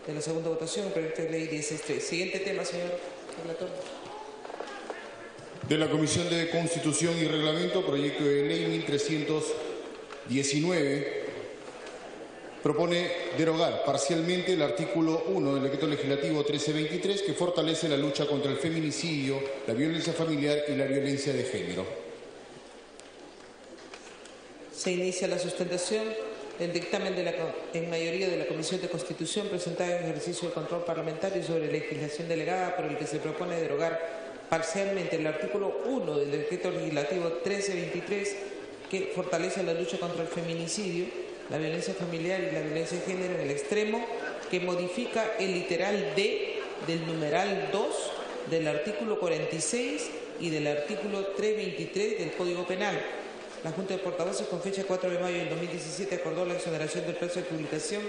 de la segunda votación, el proyecto de ley 16.3. Siguiente tema, señor relator. De la Comisión de Constitución y Reglamento, proyecto de ley 1319, propone derogar parcialmente el artículo 1 del Decreto Legislativo 1323, que fortalece la lucha contra el feminicidio, la violencia familiar y la violencia de género. Se inicia la sustentación del dictamen en mayoría de la Comisión de Constitución presentado en ejercicio de control parlamentario sobre legislación delegada, por el que se propone derogar parcialmente el artículo 1 del Decreto Legislativo 1323, que fortalece la lucha contra el feminicidio, la violencia familiar y la violencia de género en el extremo, que modifica el literal D del numeral 2 del artículo 46 y del artículo 323 del Código Penal. La Junta de Portavoces, con fecha 4 de mayo del 2017, acordó la exoneración del plazo de publicación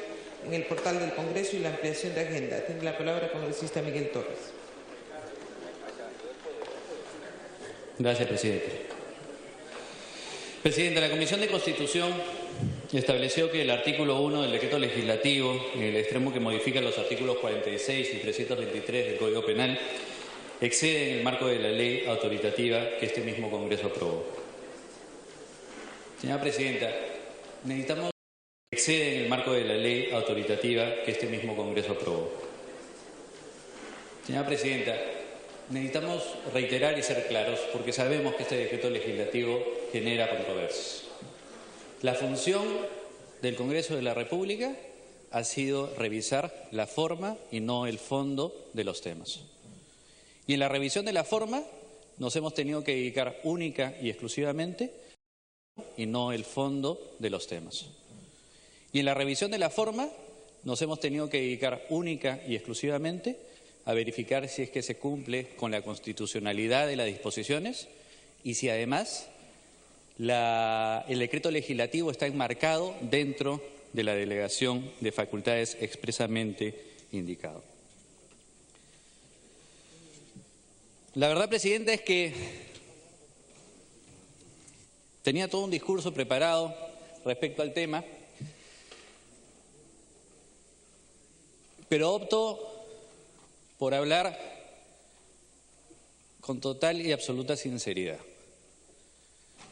en el portal del Congreso y la ampliación de agenda. Tiene la palabra el congresista Miguel Torres. Gracias, presidente. Presidente, la Comisión de Constitución estableció que el artículo 1 del decreto legislativo, en el extremo que modifica los artículos 46 y 323 del Código Penal, excede en el marco de la ley autoritativa que este mismo Congreso aprobó. Señora Presidenta, necesitamos excede en el marco de la ley autoritativa que este mismo Congreso aprobó. Señora Presidenta, necesitamos reiterar y ser claros porque sabemos que este decreto legislativo genera controversias. La función del Congreso de la República ha sido revisar la forma y no el fondo de los temas. Y en la revisión de la forma nos hemos tenido que dedicar única y exclusivamente y no el fondo de los temas. Y en la revisión de la forma nos hemos tenido que dedicar única y exclusivamente a verificar si es que se cumple con la constitucionalidad de las disposiciones y si además el decreto legislativo está enmarcado dentro de la delegación de facultades expresamente indicado. La verdad, Presidenta, es que tenía todo un discurso preparado respecto al tema, pero opto por hablar con total y absoluta sinceridad,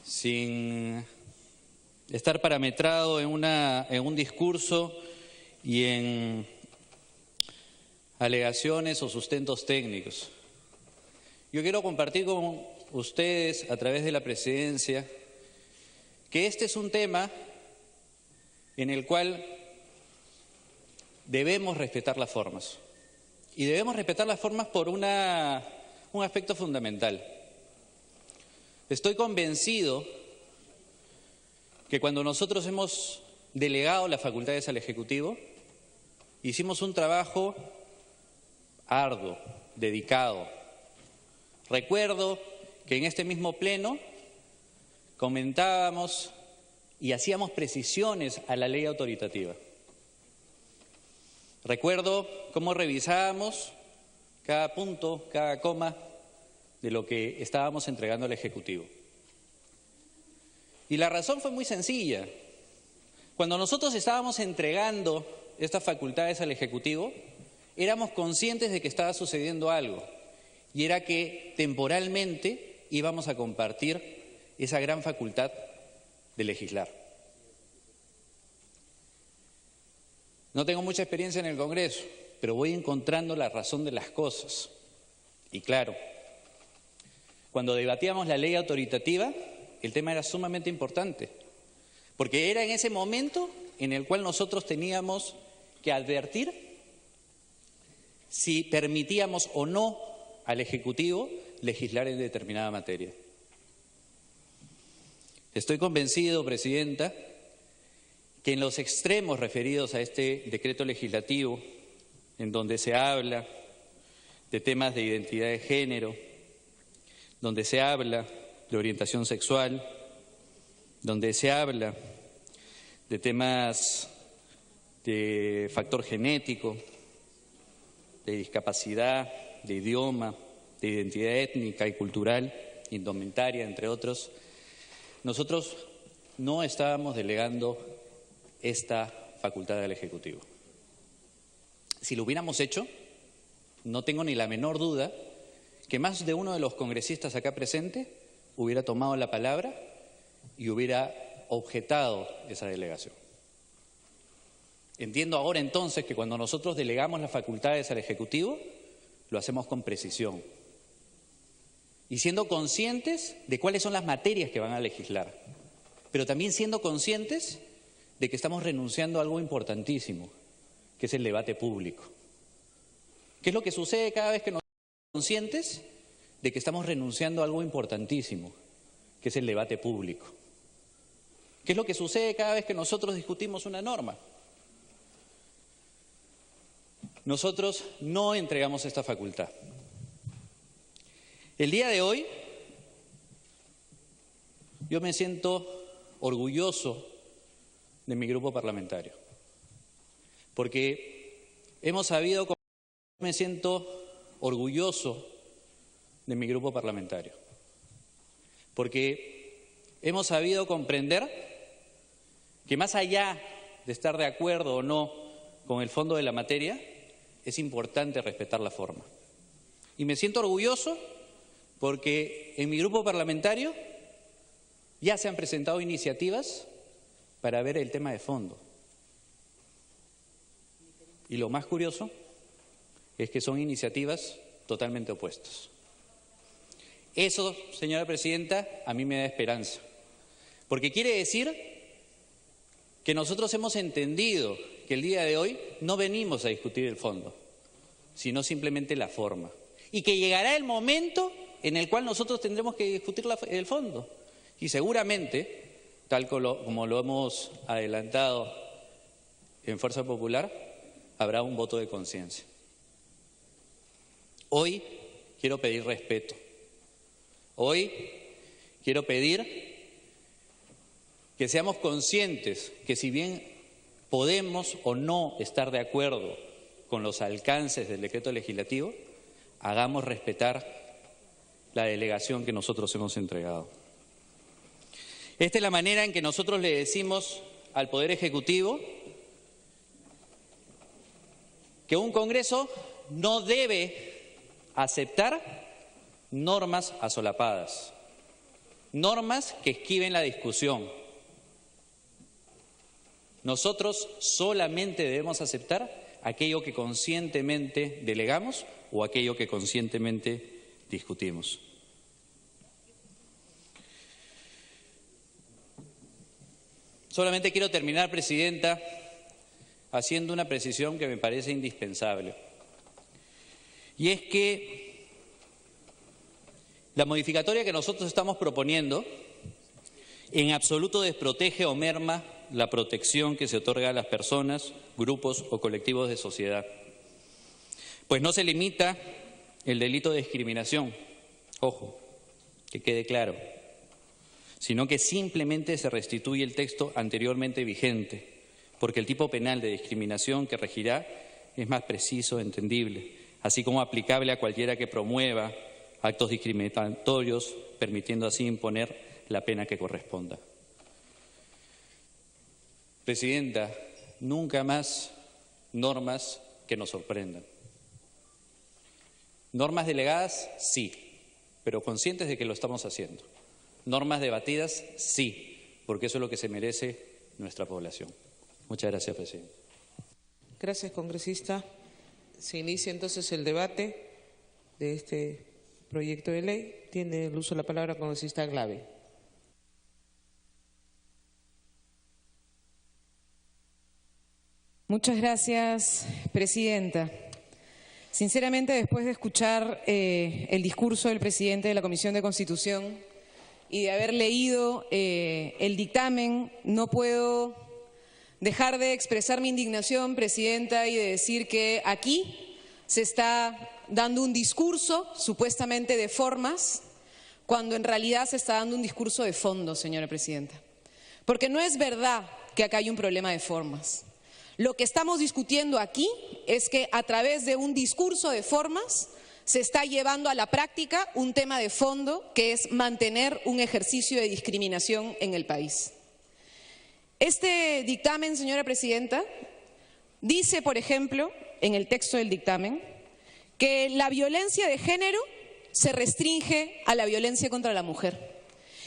sin estar parametrado en un discurso y en alegaciones o sustentos técnicos. Yo quiero compartir con ustedes, a través de la presidencia, que este es un tema en el cual debemos respetar las formas. Y debemos respetar las formas por un aspecto fundamental. Estoy convencido que cuando nosotros hemos delegado las facultades al Ejecutivo, hicimos un trabajo arduo, dedicado. Recuerdo que en este mismo pleno comentábamos y hacíamos precisiones a la ley autoritativa. Recuerdo cómo revisábamos cada punto, cada coma de lo que estábamos entregando al Ejecutivo. Y la razón fue muy sencilla. Cuando nosotros estábamos entregando estas facultades al Ejecutivo, éramos conscientes de que estaba sucediendo algo, y era que temporalmente íbamos a compartir esa gran facultad de legislar. No tengo mucha experiencia en el Congreso, pero voy encontrando la razón de las cosas. Y claro, cuando debatíamos la ley autoritativa, el tema era sumamente importante, porque era en ese momento en el cual nosotros teníamos que advertir si permitíamos o no al Ejecutivo legislar en determinada materia. Estoy convencido, Presidenta, que en los extremos referidos a este decreto legislativo, en donde se habla de temas de identidad de género, donde se habla de orientación sexual, donde se habla de temas de factor genético, de discapacidad, de idioma, de identidad étnica y cultural, indumentaria, entre otros, nosotros no estábamos delegando esta facultad al Ejecutivo. si lo hubiéramos hecho, no tengo ni la menor duda que más de uno de los congresistas acá presentes hubiera tomado la palabra y hubiera objetado esa delegación. Entiendo ahora entonces que cuando nosotros delegamos las facultades al Ejecutivo, lo hacemos con precisión y siendo conscientes de cuáles son las materias que van a legislar, pero también siendo conscientes de que estamos renunciando a algo importantísimo, que es el debate público. ¿Qué es lo que sucede cada vez que nos somos conscientes de que estamos renunciando a algo importantísimo, que es el debate público? ¿Qué es lo que sucede cada vez que nosotros discutimos una norma? Nosotros no entregamos esta facultad. El día de hoy, yo me siento orgulloso de mi grupo parlamentario, porque hemos sabido, me siento orgulloso de mi grupo parlamentario, porque hemos sabido comprender que más allá de estar de acuerdo o no con el fondo de la materia, es importante respetar la forma. Y me siento orgulloso porque en mi grupo parlamentario ya se han presentado iniciativas para ver el tema de fondo. Y lo más curioso es que son iniciativas totalmente opuestas. Eso, señora presidenta, a mí me da esperanza, porque quiere decir que nosotros hemos entendido que el día de hoy no venimos a discutir el fondo, sino simplemente la forma, y que llegará el momento en el cual nosotros tendremos que discutir el fondo, y seguramente, tal como lo hemos adelantado en Fuerza Popular, habrá un voto de conciencia. Hoy quiero pedir respeto. Hoy quiero pedir que seamos conscientes que si bien podemos o no estar de acuerdo con los alcances del decreto legislativo, hagamos respetar la delegación que nosotros hemos entregado. Esta es la manera en que nosotros le decimos al Poder Ejecutivo que un Congreso no debe aceptar normas asolapadas, normas que esquiven la discusión. Nosotros solamente debemos aceptar aquello que conscientemente delegamos o aquello que conscientemente discutimos. Solamente quiero terminar, Presidenta, haciendo una precisión que me parece indispensable. Y es que la modificatoria que nosotros estamos proponiendo en absoluto desprotege o merma la protección que se otorga a las personas, grupos o colectivos de sociedad. Pues no se limita el delito de discriminación, ojo, que quede claro, sino que simplemente se restituye el texto anteriormente vigente, porque el tipo penal de discriminación que regirá es más preciso, entendible, así como aplicable a cualquiera que promueva actos discriminatorios, permitiendo así imponer la pena que corresponda. Presidenta, nunca más normas que nos sorprendan. Normas delegadas, sí, pero conscientes de que lo estamos haciendo. Normas debatidas, sí, porque eso es lo que se merece nuestra población. Muchas gracias, Presidenta. Gracias, congresista. Se inicia entonces el debate de este proyecto de ley. Tiene el uso de la palabra el congresista Glave. Muchas gracias, Presidenta. Sinceramente, después de escuchar el discurso del presidente de la Comisión de Constitución y de haber leído el dictamen, no puedo dejar de expresar mi indignación, Presidenta, y de decir que aquí se está dando un discurso supuestamente de formas, cuando en realidad se está dando un discurso de fondo, señora Presidenta. Porque no es verdad que acá hay un problema de formas. Lo que estamos discutiendo aquí es que a través de un discurso de formas se está llevando a la práctica un tema de fondo, que es mantener un ejercicio de discriminación en el país. Este dictamen, señora Presidenta, dice, por ejemplo, en el texto del dictamen que la violencia de género se restringe a la violencia contra la mujer.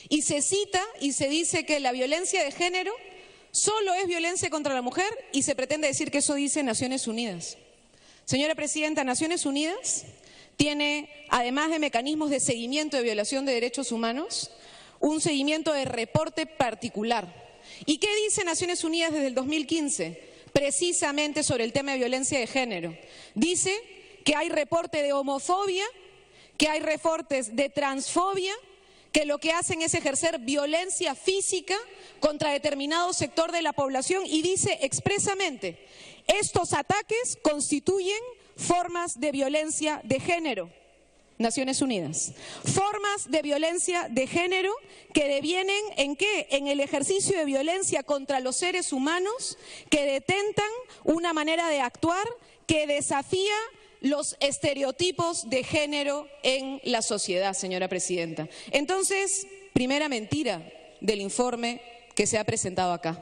Y se cita y se dice que la violencia de género solo es violencia contra la mujer y se pretende decir que eso dice Naciones Unidas. Señora Presidenta, Naciones Unidas tiene, además de mecanismos de seguimiento de violación de derechos humanos, un seguimiento de reporte particular. ¿Y qué dice Naciones Unidas desde el 2015? Precisamente sobre el tema de violencia de género. Dice que hay reporte de homofobia, que hay reportes de transfobia, que lo que hacen es ejercer violencia física contra determinado sector de la población y dice expresamente, estos ataques constituyen formas de violencia de género. Naciones Unidas. Formas de violencia de género que devienen ¿en qué? En el ejercicio de violencia contra los seres humanos que detentan una manera de actuar que desafía los estereotipos de género en la sociedad, señora Presidenta. Entonces, primera mentira del informe que se ha presentado acá.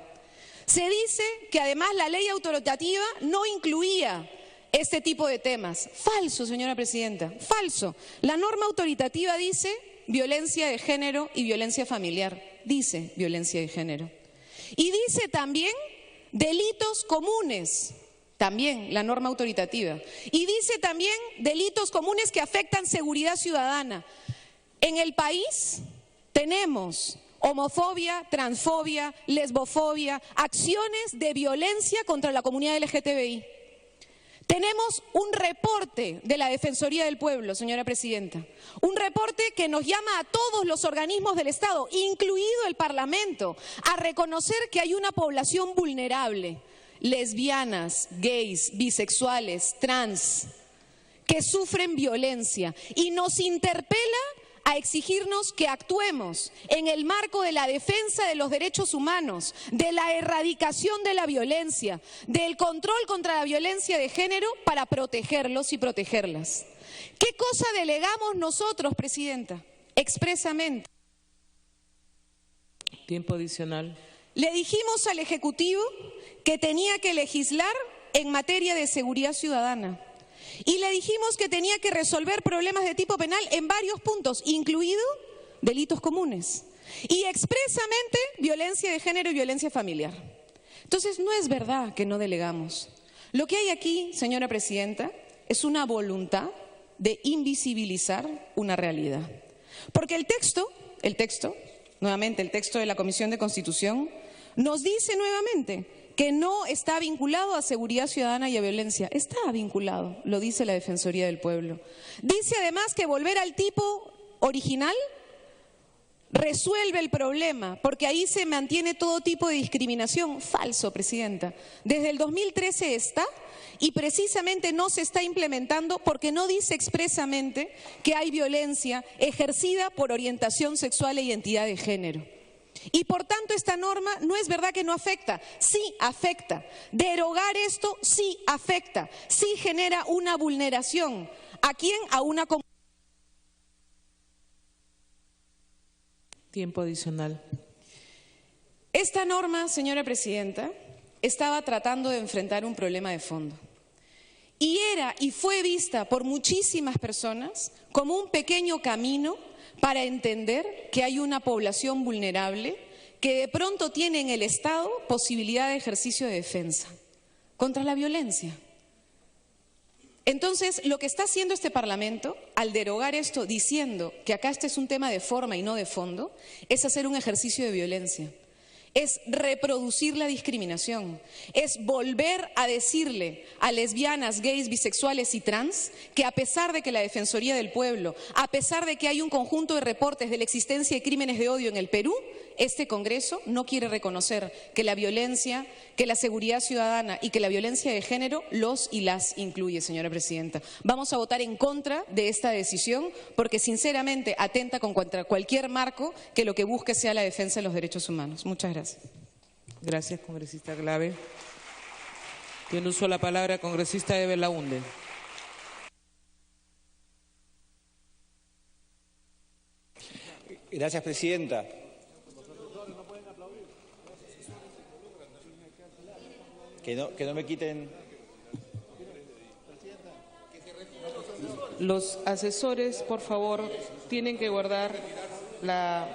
Se dice que además la ley autoritativa no incluía este tipo de temas. Falso, señora Presidenta, falso. La norma autoritativa dice violencia de género y violencia familiar. Dice violencia de género. Y dice también delitos comunes. También la norma autoritativa. Y dice también delitos comunes que afectan seguridad ciudadana. En el país tenemos homofobia, transfobia, lesbofobia, acciones de violencia contra la comunidad LGTBI. Tenemos un reporte de la Defensoría del Pueblo, señora Presidenta, un reporte que nos llama a todos los organismos del Estado, incluido el Parlamento, a reconocer que hay una población vulnerable, lesbianas, gays, bisexuales, trans, que sufren violencia y nos interpela a exigirnos que actuemos en el marco de la defensa de los derechos humanos, de la erradicación de la violencia, del control contra la violencia de género para protegerlos y protegerlas. ¿Qué cosa delegamos nosotros, Presidenta? Expresamente. Tiempo adicional. Le dijimos al Ejecutivo que tenía que legislar en materia de seguridad ciudadana. Y le dijimos que tenía que resolver problemas de tipo penal en varios puntos, incluido delitos comunes. Y expresamente violencia de género y violencia familiar. Entonces, no es verdad que no delegamos. Lo que hay aquí, señora Presidenta, es una voluntad de invisibilizar una realidad. Porque el texto, nuevamente el texto de la Comisión de Constitución, nos dice nuevamente que no está vinculado a seguridad ciudadana y a violencia. Está vinculado, lo dice la Defensoría del Pueblo. Dice además que volver al tipo original resuelve el problema, porque ahí se mantiene todo tipo de discriminación. Falso, Presidenta. Desde el 2013 está y precisamente no se está implementando porque no dice expresamente que hay violencia ejercida por orientación sexual e identidad de género. Y por tanto esta norma no es verdad que no afecta, sí afecta. Derogar esto sí afecta, sí genera una vulneración. ¿A quién? A una comunidad. Tiempo adicional. Esta norma, señora Presidenta, estaba tratando de enfrentar un problema de fondo. Y era y fue vista por muchísimas personas como un pequeño camino para entender que hay una población vulnerable que de pronto tiene en el Estado posibilidad de ejercicio de defensa contra la violencia. Entonces, lo que está haciendo este Parlamento, al derogar esto diciendo que acá este es un tema de forma y no de fondo, es hacer un ejercicio de violencia. Es reproducir la discriminación, es volver a decirle a lesbianas, gays, bisexuales y trans que a pesar de que la Defensoría del Pueblo, a pesar de que hay un conjunto de reportes de la existencia de crímenes de odio en el Perú, este Congreso no quiere reconocer que la violencia, que la seguridad ciudadana y que la violencia de género los y las incluye, señora Presidenta. Vamos a votar en contra de esta decisión porque sinceramente atenta contra cualquier marco que lo que busque sea la defensa de los derechos humanos. Muchas gracias. Gracias, congresista Glave. Tiene uso la palabra congresista de Belaunde. Gracias, presidenta. Que no me quiten. Los asesores, por favor, tienen que guardar la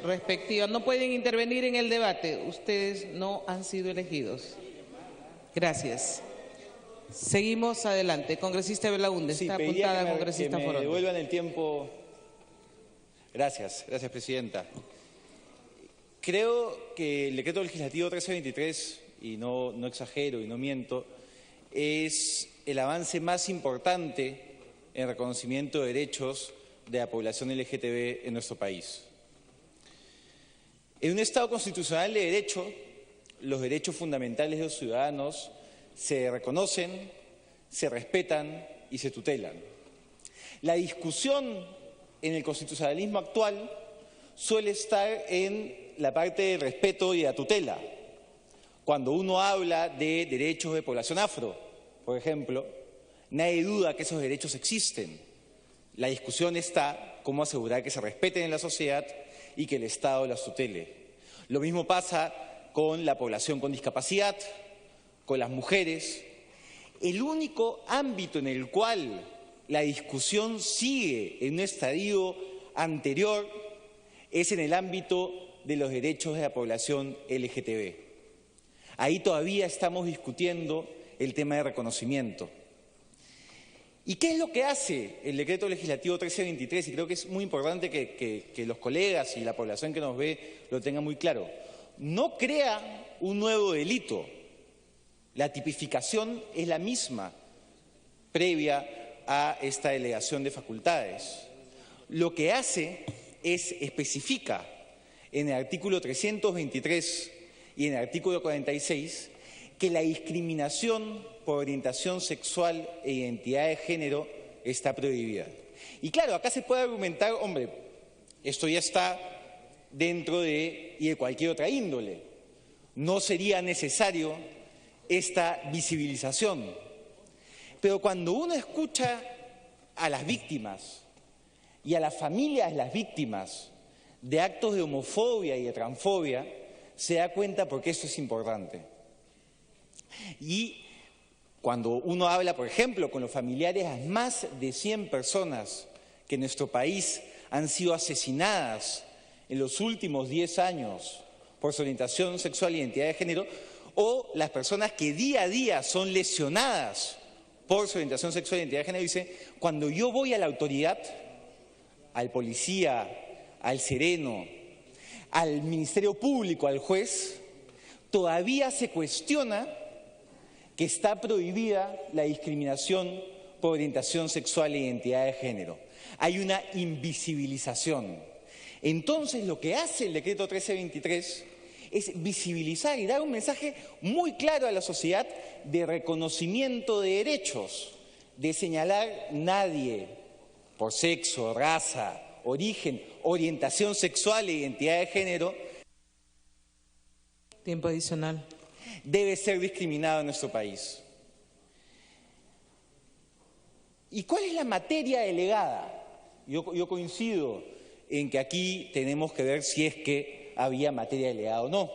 respectiva. No pueden intervenir en el debate. Ustedes no han sido elegidos. Gracias. Seguimos adelante. Congresista Belaúnde, está apuntada congresista que me Foronda. devuelvan el tiempo. Gracias, presidenta. Creo que el decreto legislativo 1323, y no exagero y no miento, es el avance más importante en reconocimiento de derechos de la población LGTB en nuestro país. En un Estado constitucional de derecho, los derechos fundamentales de los ciudadanos se reconocen, se respetan y se tutelan. La discusión en el constitucionalismo actual suele estar en la parte del respeto y de la tutela. Cuando uno habla de derechos de población afro, por ejemplo, nadie duda que esos derechos existen. La discusión está cómo asegurar que se respeten en la sociedad y que el Estado las tutele. Lo mismo pasa con la población con discapacidad, con las mujeres. El único ámbito en el cual la discusión sigue en un estadio anterior es en el ámbito de los derechos de la población LGTB. Ahí todavía estamos discutiendo el tema de reconocimiento. ¿Y qué es lo que hace el decreto legislativo 1323? Y creo que es muy importante que los colegas y la población que nos ve lo tengan muy claro. No crea un nuevo delito. La tipificación es la misma previa a esta delegación de facultades. Lo que hace es especifica en el artículo 323 y en el artículo 46 que la discriminación por orientación sexual e identidad de género está prohibida. Y claro, acá se puede argumentar, hombre, esto ya está dentro de cualquier otra índole. No sería necesario esta visibilización. Pero cuando uno escucha a las víctimas y a las familias de las víctimas de actos de homofobia y de transfobia, se da cuenta por qué esto es importante. Y cuando uno habla, por ejemplo, con los familiares a más de 100 personas que en nuestro país han sido asesinadas en los últimos 10 años por su orientación sexual e identidad de género, o las personas que día a día son lesionadas por su orientación sexual e identidad de género, dice, cuando yo voy a la autoridad, al policía, al sereno, al Ministerio Público, al juez, todavía se cuestiona que está prohibida la discriminación por orientación sexual e identidad de género. Hay una invisibilización. Entonces, lo que hace el decreto 1323 es visibilizar y dar un mensaje muy claro a la sociedad de reconocimiento de derechos, de señalar nadie por sexo, raza, origen, orientación sexual e identidad de género. Tiempo adicional. Debe ser discriminado en nuestro país. ¿Y cuál es la materia delegada? Yo coincido en que aquí tenemos que ver si es que había materia delegada o no.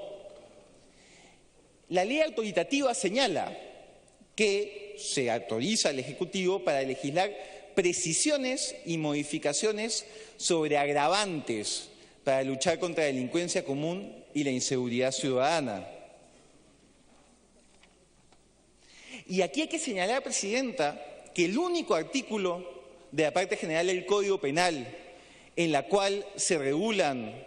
La ley autoritativa señala que se autoriza al Ejecutivo para legislar precisiones y modificaciones sobre agravantes para luchar contra la delincuencia común y la inseguridad ciudadana. Y aquí hay que señalar, Presidenta, que el único artículo de la parte general del Código Penal en la cual se regulan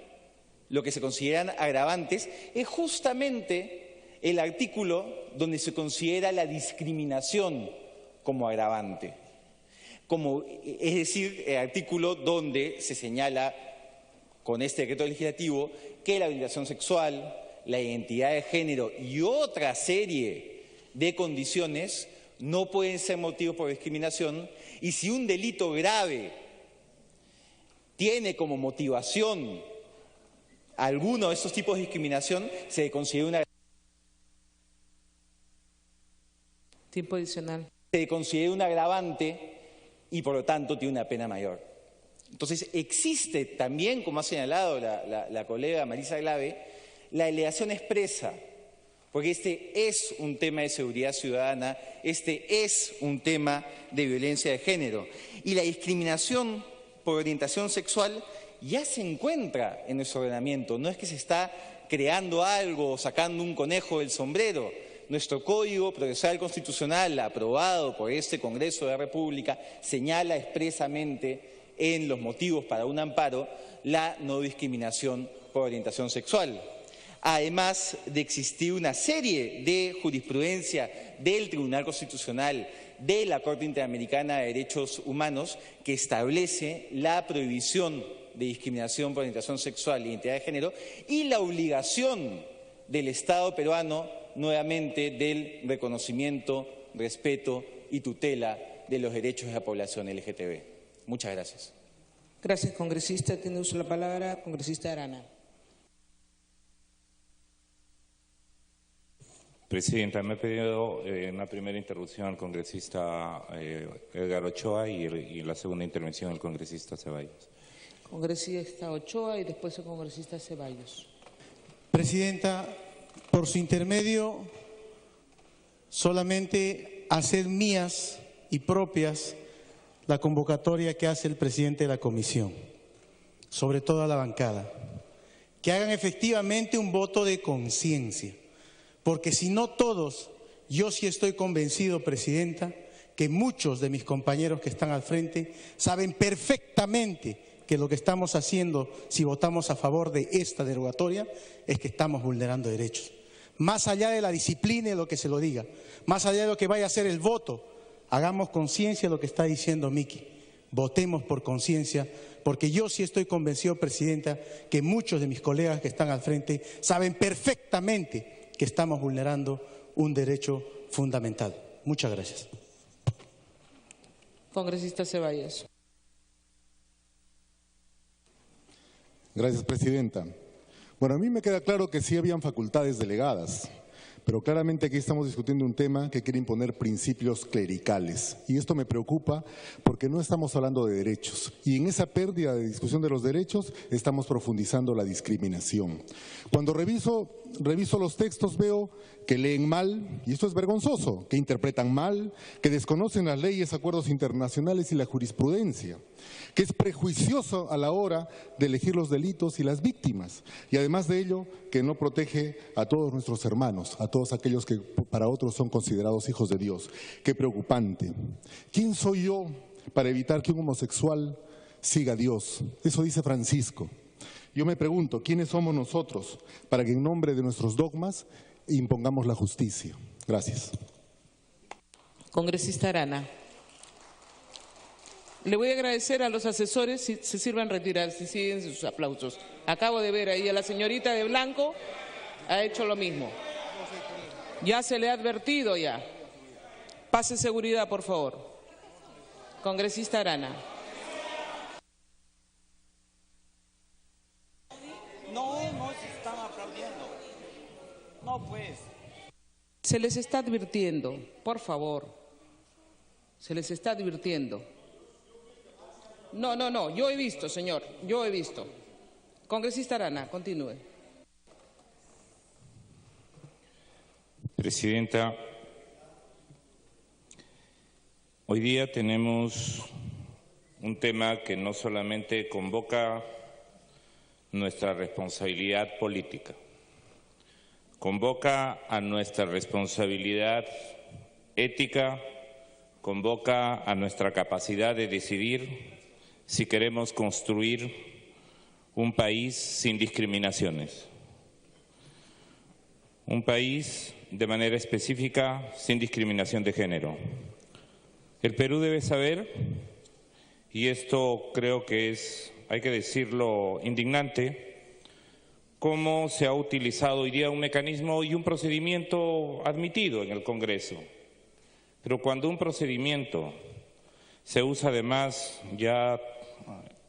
lo que se consideran agravantes es justamente el artículo donde se considera la discriminación como agravante. Es decir, el artículo donde se señala con este decreto legislativo que la orientación sexual, la identidad de género y otra serie de condiciones no pueden ser motivos por discriminación, y si un delito grave tiene como motivación alguno de estos tipos de discriminación, se considera una... Tiempo adicional. Se considera un agravante y por lo tanto tiene una pena mayor. Entonces existe también, como ha señalado la colega Marisa Glave, la delegación expresa. porque este es un tema de seguridad ciudadana, este es un tema de violencia de género. Y la discriminación por orientación sexual ya se encuentra en nuestro ordenamiento, no es que se está creando algo o sacando un conejo del sombrero. Nuestro Código Procesal Constitucional, aprobado por este Congreso de la República, señala expresamente en los motivos para un amparo la no discriminación por orientación sexual. Además de existir una serie de jurisprudencia del Tribunal Constitucional, de la Corte Interamericana de Derechos Humanos, que establece la prohibición de discriminación por orientación sexual e identidad de género y la obligación del Estado peruano, nuevamente, del reconocimiento, respeto y tutela de los derechos de la población LGTB. Muchas gracias. Gracias, congresista. Tiene uso la palabra, congresista Arana. Presidenta, me ha pedido en una primera interrupción el congresista Edgar Ochoa y en la segunda intervención el congresista Ceballos. Congresista Ochoa y después el congresista Ceballos. Presidenta, por su intermedio, solamente hacer mías y propias la convocatoria que hace el presidente de la comisión, sobre todo a la bancada, que hagan efectivamente un voto de conciencia, porque si no todos, yo sí estoy convencido, presidenta, que muchos de mis compañeros que están al frente saben perfectamente que lo que estamos haciendo, si votamos a favor de esta derogatoria, es que estamos vulnerando derechos. Más allá de la disciplina y lo que se lo diga, más allá de lo que vaya a ser el voto, hagamos conciencia de lo que está diciendo Miki. Votemos por conciencia, porque yo sí estoy convencido, presidenta, que muchos de mis colegas que están al frente saben perfectamente que estamos vulnerando un derecho fundamental. Muchas gracias. Congresista Ceballos. Gracias, presidenta. Bueno, a mí me queda claro que sí habían facultades delegadas, pero claramente aquí estamos discutiendo un tema que quiere imponer principios clericales. Y esto me preocupa porque no estamos hablando de derechos. Y en esa pérdida de discusión de los derechos estamos profundizando la discriminación. Cuando reviso los textos veo que leen mal, y esto es vergonzoso, que interpretan mal, que desconocen las leyes, acuerdos internacionales y la jurisprudencia, que es prejuicioso a la hora de elegir los delitos y las víctimas, y además de ello, que no protege a todos nuestros hermanos, a todos aquellos que para otros son considerados hijos de Dios. Qué preocupante. ¿Quién soy yo para evitar que un homosexual siga a Dios? Eso dice Francisco. Yo me pregunto, ¿quiénes somos nosotros para que en nombre de nuestros dogmas impongamos la justicia? Gracias. Congresista Arana. Le voy a agradecer a los asesores si se sirvan retirar, si siguen sus aplausos. Acabo de ver ahí a la señorita de blanco, ha hecho lo mismo. Ya se le ha advertido ya. Pase seguridad, por favor. Congresista Arana. No se están aplaudiendo. No, pues. Se les está advirtiendo, por favor. Se les está advirtiendo. No, yo he visto, señor, yo he visto. Congresista Arana, continúe. Presidenta, hoy día tenemos un tema que no solamente convoca nuestra responsabilidad política, convoca a nuestra responsabilidad ética, convoca a nuestra capacidad de decidir si queremos construir un país sin discriminaciones, un país de manera específica sin discriminación de género. El Perú debe saber, y esto creo que es, hay que decirlo, indignante, cómo se ha utilizado hoy día un mecanismo y un procedimiento admitido en el Congreso. Pero cuando un procedimiento se usa además ya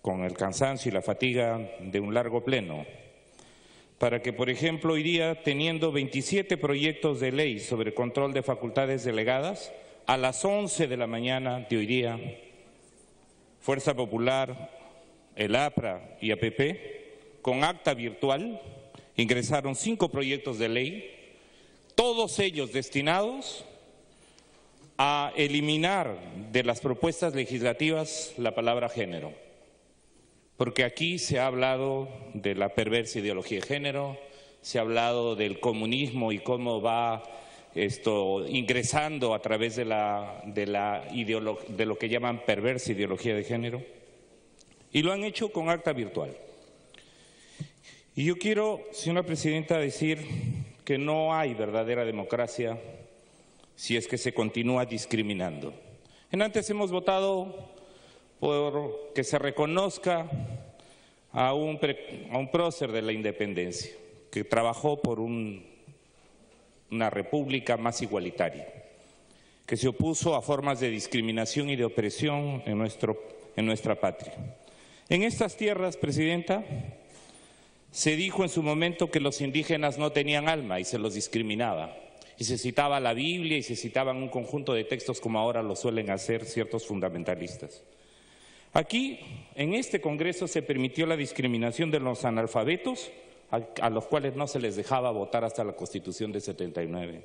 con el cansancio y la fatiga de un largo pleno, para que, por ejemplo, hoy día, teniendo 27 proyectos de ley sobre control de facultades delegadas, a las 11 de la mañana de hoy día, Fuerza Popular, el APRA y APP, con acta virtual, ingresaron 5 proyectos de ley todos ellos destinados a eliminar de las propuestas legislativas la palabra género, porque aquí se ha hablado de la perversa ideología de género, se ha hablado del comunismo y cómo va ingresando a través de lo que llaman perversa ideología de género, y lo han hecho con acta virtual. Y yo quiero, señora presidenta, decir que no hay verdadera democracia si es que se continúa discriminando. Antes hemos votado por que se reconozca a un prócer de la independencia, que trabajó por una república más igualitaria, que se opuso a formas de discriminación y de opresión en nuestra patria. En estas tierras, presidenta, se dijo en su momento que los indígenas no tenían alma y se los discriminaba. Y se citaba la Biblia y se citaban un conjunto de textos como ahora lo suelen hacer ciertos fundamentalistas. Aquí, en este Congreso, se permitió la discriminación de los analfabetos, a los cuales no se les dejaba votar hasta la Constitución de 79.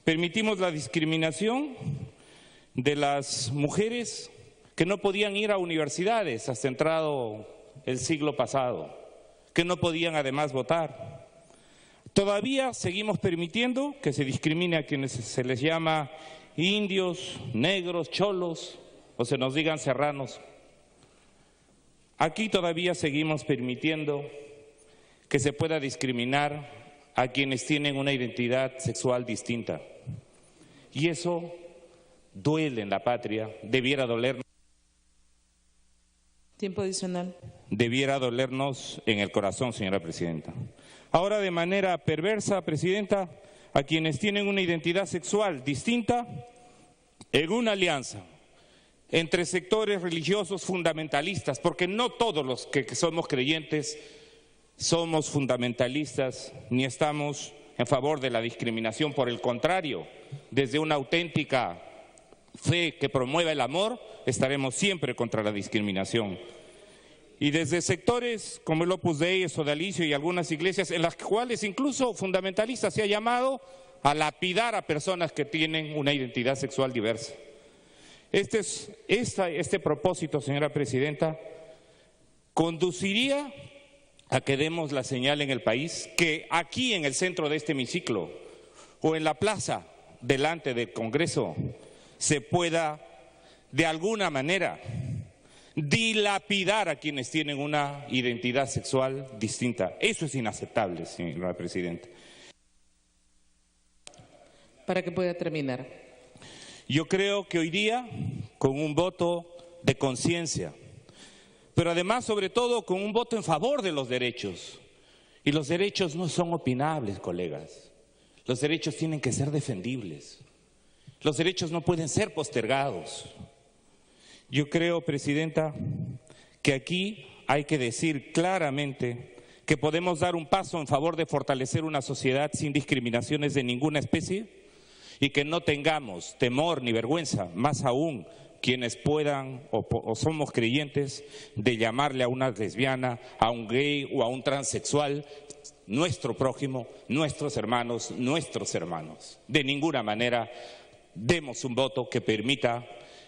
Permitimos la discriminación de las mujeres que no podían ir a universidades hasta entrado el siglo pasado, que no podían además votar. Todavía seguimos permitiendo que se discrimine a quienes se les llama indios, negros, cholos o se nos digan serranos. Aquí todavía seguimos permitiendo que se pueda discriminar a quienes tienen una identidad sexual distinta. Y eso duele en la patria, debiera dolernos. Tiempo adicional. Debiera dolernos en el corazón, señora presidenta. Ahora, de manera perversa, presidenta, a quienes tienen una identidad sexual distinta, en una alianza entre sectores religiosos fundamentalistas, porque no todos los que somos creyentes somos fundamentalistas ni estamos en favor de la discriminación, por el contrario, desde una auténtica fe que promueva el amor, estaremos siempre contra la discriminación. Y desde sectores como el Opus Dei, Sodalicio y algunas iglesias, en las cuales incluso fundamentalistas se ha llamado a lapidar a personas que tienen una identidad sexual diversa. Este propósito, señora presidenta, conduciría a que demos la señal en el país que aquí en el centro de este hemiciclo o en la plaza delante del Congreso se pueda de alguna manera dilapidar a quienes tienen una identidad sexual distinta. Eso es inaceptable, señora presidenta. Para que pueda terminar. Yo creo que hoy día, con un voto de conciencia, pero además, sobre todo, con un voto en favor de los derechos. Y los derechos no son opinables, colegas. Los derechos tienen que ser defendibles. Los derechos no pueden ser postergados. Yo creo, presidenta, que aquí hay que decir claramente que podemos dar un paso en favor de fortalecer una sociedad sin discriminaciones de ninguna especie y que no tengamos temor ni vergüenza, más aún quienes puedan o somos creyentes, de llamarle a una lesbiana, a un gay o a un transexual nuestro prójimo, nuestros hermanos. De ninguna manera demos un voto que permita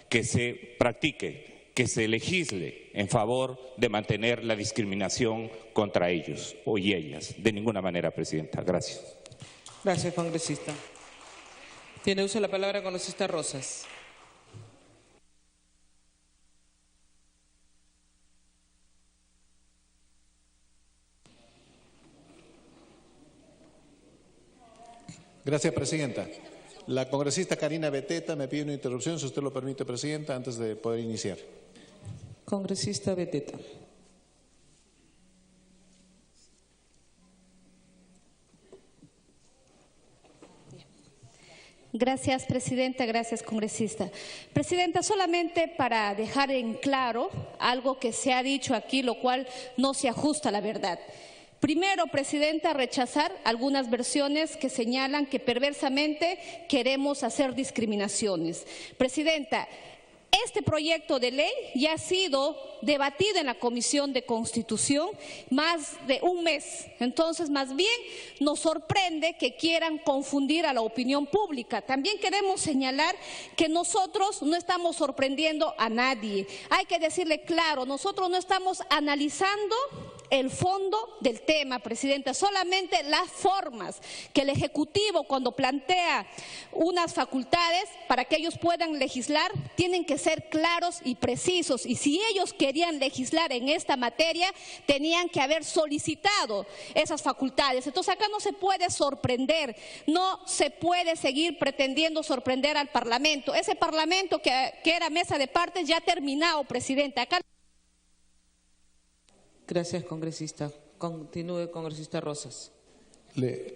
que se practique, que se legisle en favor de mantener la discriminación contra ellos y ellas. De ninguna manera, presidenta. Gracias. Gracias, congresista. Tiene uso la palabra congresista Rosas. Gracias, presidenta. La congresista Karina Beteta me pide una interrupción, si usted lo permite, presidenta, antes de poder iniciar. Congresista Beteta. Gracias, presidenta. Gracias, congresista. Presidenta, solamente para dejar en claro algo que se ha dicho aquí, lo cual no se ajusta a la verdad. Primero, presidenta, rechazar algunas versiones que señalan que perversamente queremos hacer discriminaciones. Presidenta, Este proyecto de ley ya ha sido debatido en la Comisión de Constitución más de un mes. Entonces, más bien nos sorprende que quieran confundir a la opinión pública. También queremos señalar que nosotros no estamos sorprendiendo a nadie. Hay que decirle claro, nosotros no estamos analizando el fondo del tema, Presidenta, solamente las formas que el Ejecutivo, cuando plantea unas facultades para que ellos puedan legislar, tienen que ser claros y precisos. Y si ellos querían legislar en esta materia, tenían que haber solicitado esas facultades. Entonces acá no se puede sorprender, no se puede seguir pretendiendo sorprender al Parlamento. Ese Parlamento que era mesa de partes ya ha terminado, Presidenta. Acá... Gracias, congresista. Continúe, congresista Rosas. El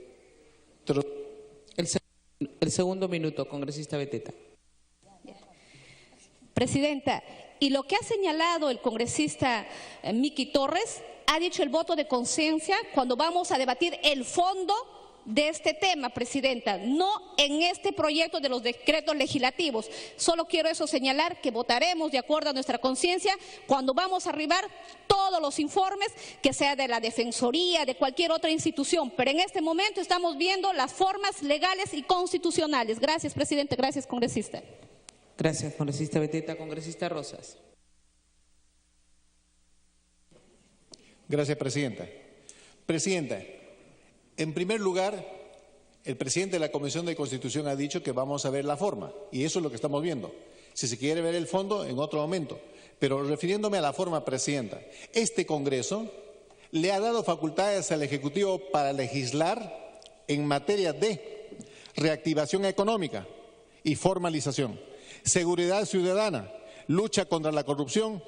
segundo minuto, congresista Beteta. Presidenta, y lo que ha señalado el congresista Miki Torres, ha dicho el voto de conciencia cuando vamos a debatir el fondo de este tema, Presidenta, no en este proyecto de los decretos legislativos. Solo quiero eso señalar, que votaremos de acuerdo a nuestra conciencia cuando vamos a arribar todos los informes, que sea de la Defensoría, de cualquier otra institución, pero en este momento estamos viendo las formas legales y constitucionales. Gracias, Presidente. Gracias, congresista. Gracias, congresista Beteta. Congresista Rosas. Gracias, Presidenta. Presidenta, en primer lugar, el presidente de la Comisión de Constitución ha dicho que vamos a ver la forma, y eso es lo que estamos viendo. Si se quiere ver el fondo, en otro momento. Pero refiriéndome a la forma, Presidenta, este Congreso le ha dado facultades al Ejecutivo para legislar en materia de reactivación económica y formalización, seguridad ciudadana, lucha contra la corrupción,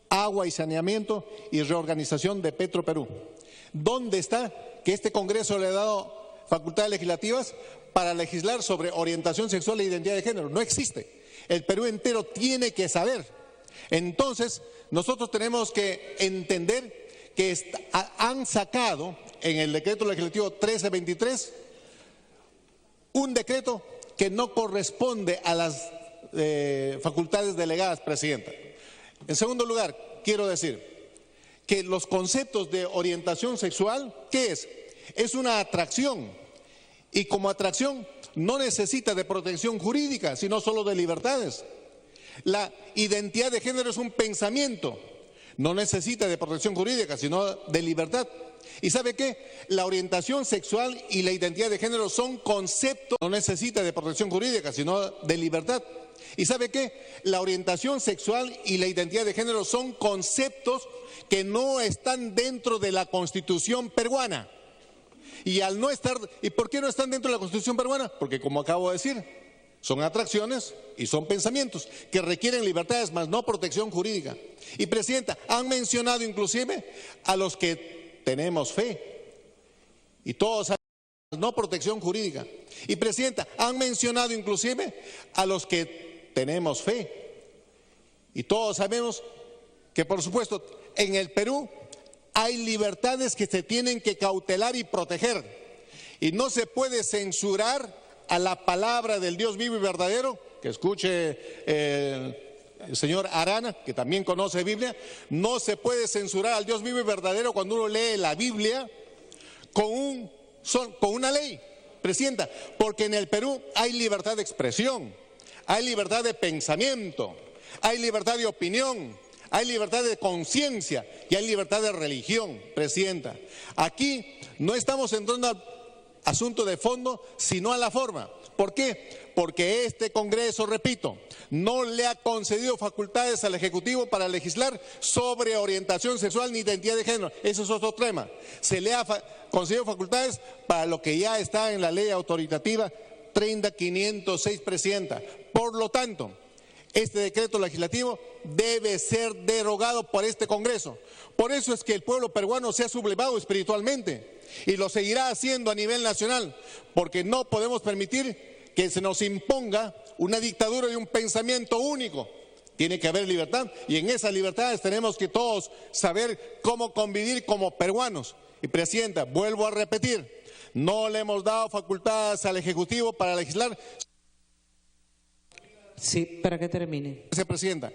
agua y saneamiento y reorganización de Petroperú. ¿Dónde está que este Congreso le ha dado facultades legislativas para legislar sobre orientación sexual e identidad de género? No existe. El Perú entero tiene que saber. Entonces, nosotros tenemos que entender que han sacado en el decreto legislativo 1323 un decreto que no corresponde a las facultades delegadas, Presidenta. En segundo lugar, quiero decir que los conceptos de orientación sexual, ¿qué es? Es una atracción, y como atracción no necesita de protección jurídica, sino solo de libertades. La identidad de género es un pensamiento, no necesita de protección jurídica, sino de libertad. ¿Y sabe qué? La orientación sexual y la identidad de género son conceptos, no necesita de protección jurídica, sino de libertad. ¿Y sabe qué? La orientación sexual y la identidad de género son conceptos que no están dentro de la Constitución peruana. Y al no estar, ¿y por qué no están dentro de la Constitución peruana? Porque, como acabo de decir, son atracciones y son pensamientos que requieren libertades, más no protección jurídica. Y, Presidenta, han mencionado inclusive a los que tenemos fe, y todos sabemos, no protección jurídica. Y, Presidenta, han mencionado inclusive a los que tenemos fe, y todos sabemos que, por supuesto, en el Perú hay libertades que se tienen que cautelar y proteger, y no se puede censurar a la palabra del Dios vivo y verdadero. Que escuche el señor Arana, que también conoce Biblia. No se puede censurar al Dios vivo y verdadero cuando uno lee la Biblia con una ley, Presidenta, porque en el Perú hay libertad de expresión, hay libertad de pensamiento, hay libertad de opinión, hay libertad de conciencia y hay libertad de religión, Presidenta. Aquí no estamos entrando al asunto de fondo, sino a la forma. ¿Por qué? Porque este Congreso, repito, no le ha concedido facultades al Ejecutivo para legislar sobre orientación sexual ni identidad de género. Eso es otro tema. Se le ha concedido facultades para lo que ya está en la ley autoritativa 30506, Presidenta. Por lo tanto, este decreto legislativo debe ser derogado por este Congreso. Por eso es que el pueblo peruano se ha sublevado espiritualmente y lo seguirá haciendo a nivel nacional, porque no podemos permitir que se nos imponga una dictadura de un pensamiento único. Tiene que haber libertad, y en esas libertades tenemos que todos saber cómo convivir como peruanos. Y, Presidenta, vuelvo a repetir, no le hemos dado facultades al Ejecutivo para legislar Sí, para que termine. Gracias, Presidenta.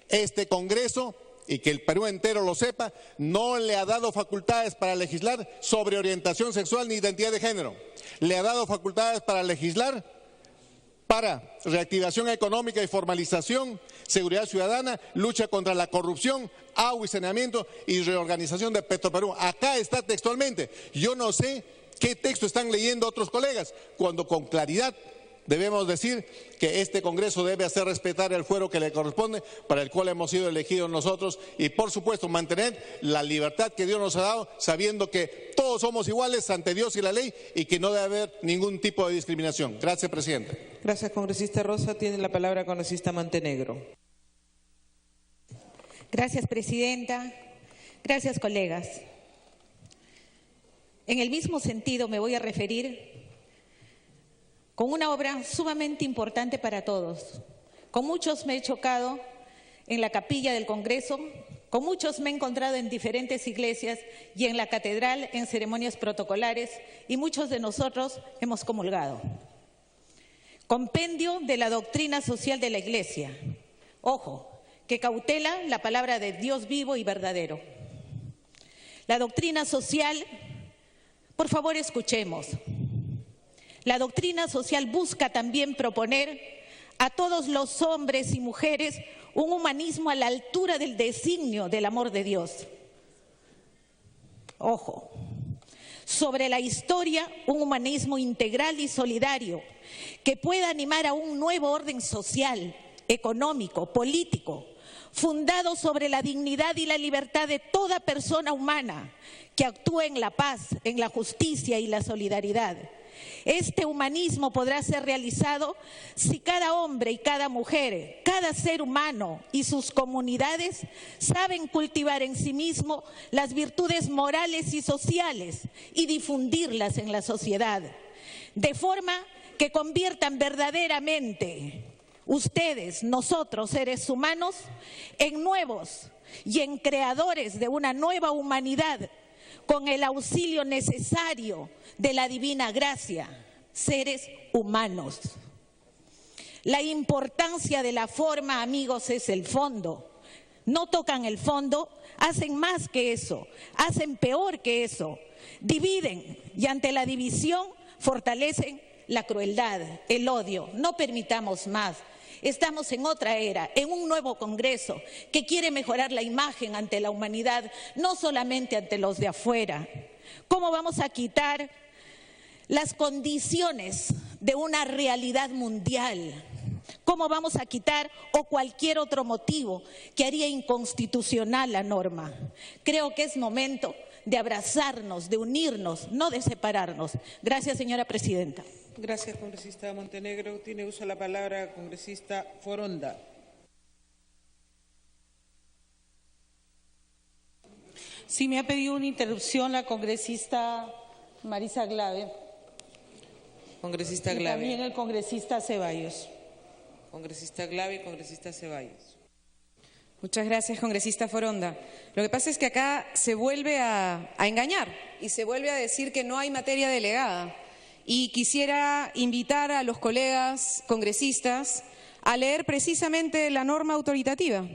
Este Congreso, y que el Perú entero lo sepa, no le ha dado facultades para legislar sobre orientación sexual ni identidad de género. Le ha dado facultades para legislar para reactivación económica y formalización, seguridad ciudadana, lucha contra la corrupción, agua y saneamiento y reorganización de Petroperú. Acá está textualmente. Yo no sé qué texto están leyendo otros colegas, cuando con claridad debemos decir que este Congreso debe hacer respetar el fuero que le corresponde, para el cual hemos sido elegidos nosotros, y por supuesto mantener la libertad que Dios nos ha dado, sabiendo que todos somos iguales ante Dios y la ley y que no debe haber ningún tipo de discriminación. Gracias, Presidente. Gracias, congresista Rosa. Tiene la palabra congresista Montenegro. Gracias, Presidenta. Gracias, colegas. En el mismo sentido me voy a referir con una obra sumamente importante para todos. Con muchos me he chocado en la capilla del Congreso, con muchos me he encontrado en diferentes iglesias y en la catedral en ceremonias protocolares, y muchos de nosotros hemos comulgado. Compendio de la doctrina social de la Iglesia. Ojo, que cautela la palabra de Dios vivo y verdadero. La doctrina social, por favor escuchemos. La doctrina social busca también proponer a todos los hombres y mujeres un humanismo a la altura del designio del amor de Dios. Ojo, sobre la historia, un humanismo integral y solidario que pueda animar a un nuevo orden social, económico, político, fundado sobre la dignidad y la libertad de toda persona humana que actúe en la paz, en la justicia y la solidaridad. Este humanismo podrá ser realizado si cada hombre y cada mujer, cada ser humano y sus comunidades saben cultivar en sí mismo las virtudes morales y sociales y difundirlas en la sociedad, de forma que conviertan verdaderamente ustedes, nosotros, seres humanos, en nuevos y en creadores de una nueva humanidad, con el auxilio necesario de la divina gracia, seres humanos. La importancia de la forma, amigos, es el fondo. No tocan el fondo, hacen más que eso, hacen peor que eso. Dividen y ante la división fortalecen la crueldad, el odio. No permitamos más. Estamos en otra era, en un nuevo Congreso que quiere mejorar la imagen ante la humanidad, no solamente ante los de afuera. ¿Cómo vamos a quitar las condiciones de una realidad mundial? ¿Cómo vamos a quitar o cualquier otro motivo que haría inconstitucional la norma? Creo que es momento de abrazarnos, de unirnos, no de separarnos. Gracias, señora presidenta. Gracias, congresista Montenegro. Tiene uso de la palabra congresista Foronda. Sí, me ha pedido una interrupción la congresista Marisa Glave. Congresista Glave. Y también el congresista Ceballos. Congresista Glave y congresista Ceballos. Muchas gracias, congresista Foronda. Lo que pasa es que acá se vuelve a engañar y se vuelve a decir que no hay materia delegada. Y quisiera invitar a los colegas congresistas a leer precisamente la norma autoritativa,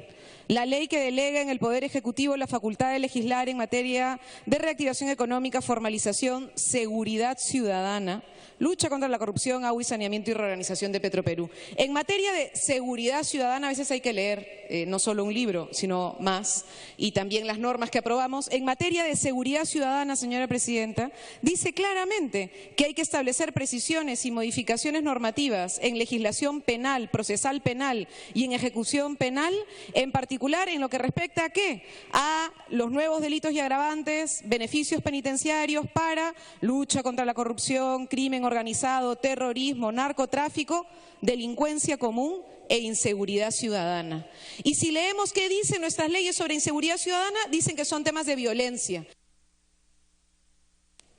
la ley que delega en el Poder Ejecutivo la facultad de legislar en materia de reactivación económica, formalización, seguridad ciudadana, lucha contra la corrupción, agua y saneamiento y reorganización de Petroperú. En materia de seguridad ciudadana a veces hay que leer no solo un libro, sino más, y también las normas que aprobamos. En materia de seguridad ciudadana, señora presidenta, dice claramente que hay que establecer precisiones y modificaciones normativas en legislación penal, procesal penal y en ejecución penal, en particular en lo que respecta a ¿qué? A los nuevos delitos y agravantes, beneficios penitenciarios para lucha contra la corrupción, crimen organizado, terrorismo, narcotráfico, delincuencia común e inseguridad ciudadana. Y si leemos qué dicen nuestras leyes sobre inseguridad ciudadana, dicen que son temas de violencia.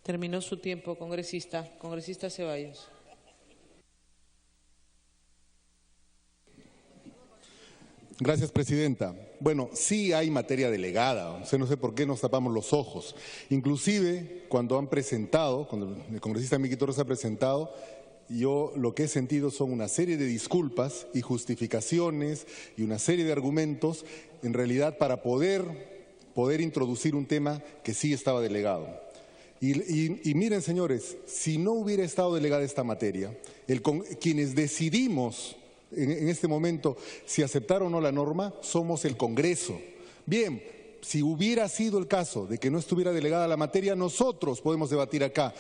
Terminó su tiempo, congresista. Congresista Ceballos. Gracias, presidenta. Bueno, sí hay materia delegada, no sé por qué nos tapamos los ojos. Inclusive, cuando han presentado, cuando el congresista Miki Torres ha presentado, yo lo que he sentido son una serie de disculpas y justificaciones y una serie de argumentos, en realidad para poder introducir un tema que sí estaba delegado. Y miren, señores, si no hubiera estado delegada esta materia, quienes decidimos en este momento si aceptar o no la norma somos el Congreso. Bien, si hubiera sido el caso de que no estuviera delegada la materia, nosotros podemos debatir acá,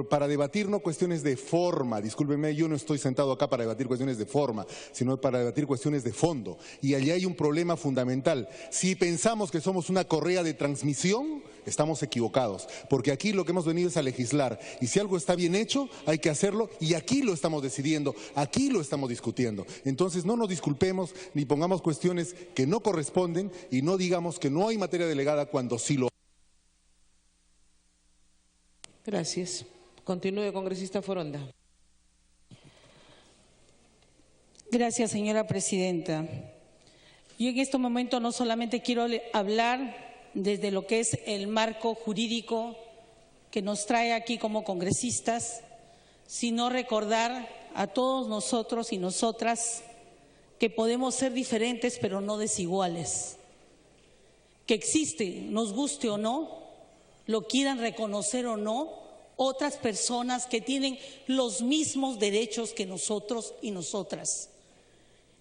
para debatir no cuestiones de forma, discúlpenme, yo no estoy sentado acá para debatir cuestiones de forma, sino para debatir cuestiones de fondo. Y allí hay un problema fundamental. Si pensamos que somos una correa de transmisión, estamos equivocados, porque aquí lo que hemos venido es a legislar, y si algo está bien hecho, hay que hacerlo, y aquí lo estamos decidiendo, aquí lo estamos discutiendo. Entonces no nos disculpemos ni pongamos cuestiones que no corresponden y no digamos que no hay materia delegada cuando sí lo hay. Gracias. Continúe, congresista Foronda. Gracias, señora presidenta. Yo en este momento no solamente quiero hablar desde lo que es el marco jurídico que nos trae aquí como congresistas, sino recordar a todos nosotros y nosotras que podemos ser diferentes pero no desiguales, que existe, nos guste o no, lo quieran reconocer o no, otras personas que tienen los mismos derechos que nosotros y nosotras.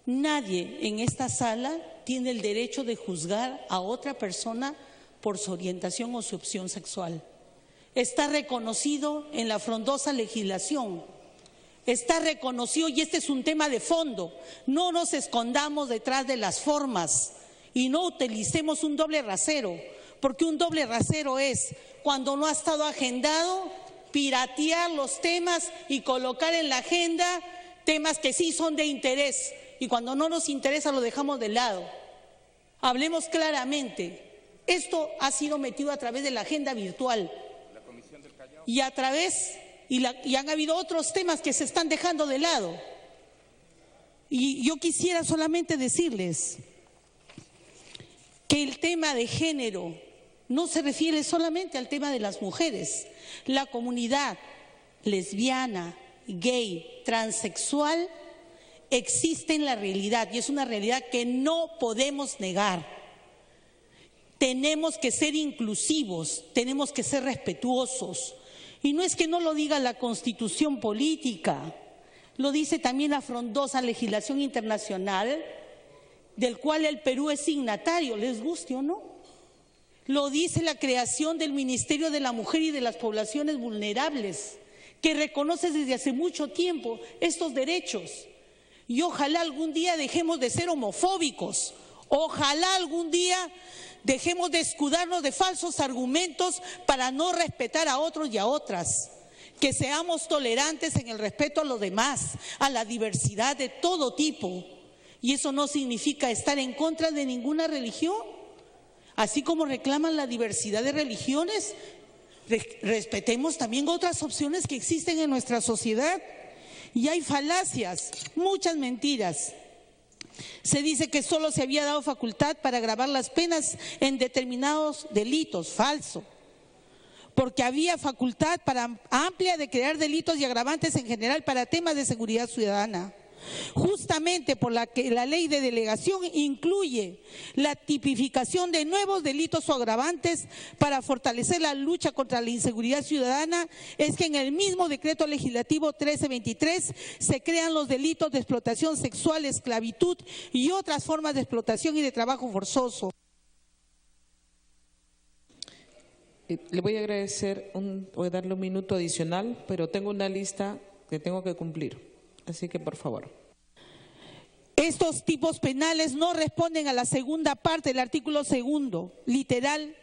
Nadie en esta sala tiene el derecho de juzgar a otra persona por su orientación o su opción sexual. Está reconocido en la frondosa legislación, está reconocido, y este es un tema de fondo. No nos escondamos detrás de las formas y no utilicemos un doble rasero, porque un doble rasero es, cuando no ha estado agendado, piratear los temas y colocar en la agenda temas que sí son de interés, y cuando no nos interesa lo dejamos de lado. Hablemos claramente. Esto ha sido metido a través de la agenda virtual y han habido otros temas que se están dejando de lado. Y yo quisiera solamente decirles que el tema de género no se refiere solamente al tema de las mujeres. La comunidad lesbiana, gay, transexual existe en la realidad, y es una realidad que no podemos negar. Tenemos que ser inclusivos, tenemos que ser respetuosos. Y no es que no lo diga la Constitución política, lo dice también la frondosa legislación internacional, del cual el Perú es signatario, les guste o no. Lo dice la creación del Ministerio de la Mujer y de las Poblaciones Vulnerables, que reconoce desde hace mucho tiempo estos derechos. Y ojalá algún día dejemos de ser homofóbicos, ojalá algún día dejemos de escudarnos de falsos argumentos para no respetar a otros y a otras, que seamos tolerantes en el respeto a los demás, a la diversidad de todo tipo. Y eso no significa estar en contra de ninguna religión. Así como reclaman la diversidad de religiones, respetemos también otras opciones que existen en nuestra sociedad. Y hay falacias, muchas mentiras. Se dice que solo se había dado facultad para agravar las penas en determinados delitos. Falso. Porque había facultad amplia de crear delitos y agravantes en general para temas de seguridad ciudadana. Justamente por la que la ley de delegación incluye la tipificación de nuevos delitos o agravantes para fortalecer la lucha contra la inseguridad ciudadana, es que en el mismo decreto legislativo 1323 se crean los delitos de explotación sexual, esclavitud y otras formas de explotación y de trabajo forzoso. Le voy a agradecer, voy a darle un minuto adicional, pero tengo una lista que tengo que cumplir. Así que, por favor. Estos tipos penales no responden a la segunda parte del artículo segundo, literal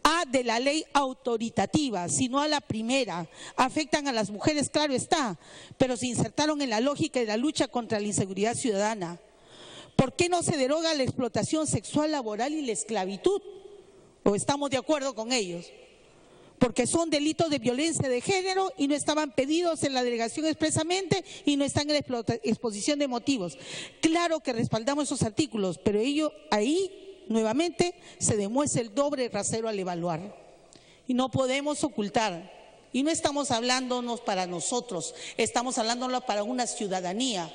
A de la ley autoritativa, sino a la primera. Afectan a las mujeres, claro está, pero se insertaron en la lógica de la lucha contra la inseguridad ciudadana. ¿Por qué no se deroga la explotación sexual, laboral y la esclavitud? ¿O estamos de acuerdo con ellos? Porque son delitos de violencia de género y no estaban pedidos en la delegación expresamente y no están en la exposición de motivos. Claro que respaldamos esos artículos, pero ahí nuevamente se demuestra el doble rasero al evaluar. Y no podemos ocultar Y no estamos hablándonos para nosotros, estamos hablándonos para una ciudadanía.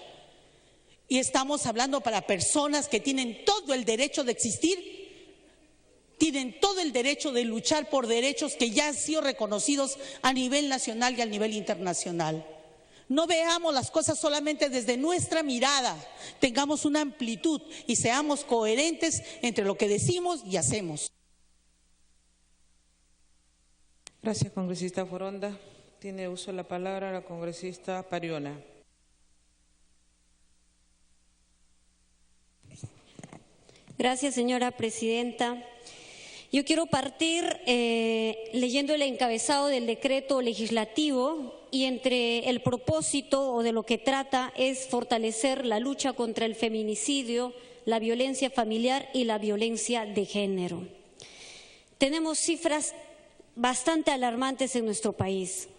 Y estamos hablando para personas que tienen todo el derecho de existir, tienen todo el derecho de luchar por derechos que ya han sido reconocidos a nivel nacional y a nivel internacional. No veamos las cosas solamente desde nuestra mirada, tengamos una amplitud y seamos coherentes entre lo que decimos y hacemos. Gracias, congresista Foronda. Tiene uso de la palabra la congresista Pariona. Gracias, señora presidenta. Yo quiero partir leyendo el encabezado del decreto legislativo y entre el propósito o de lo que trata es fortalecer la lucha contra el feminicidio, la violencia familiar y la violencia de género. Tenemos cifras bastante alarmantes en nuestro país.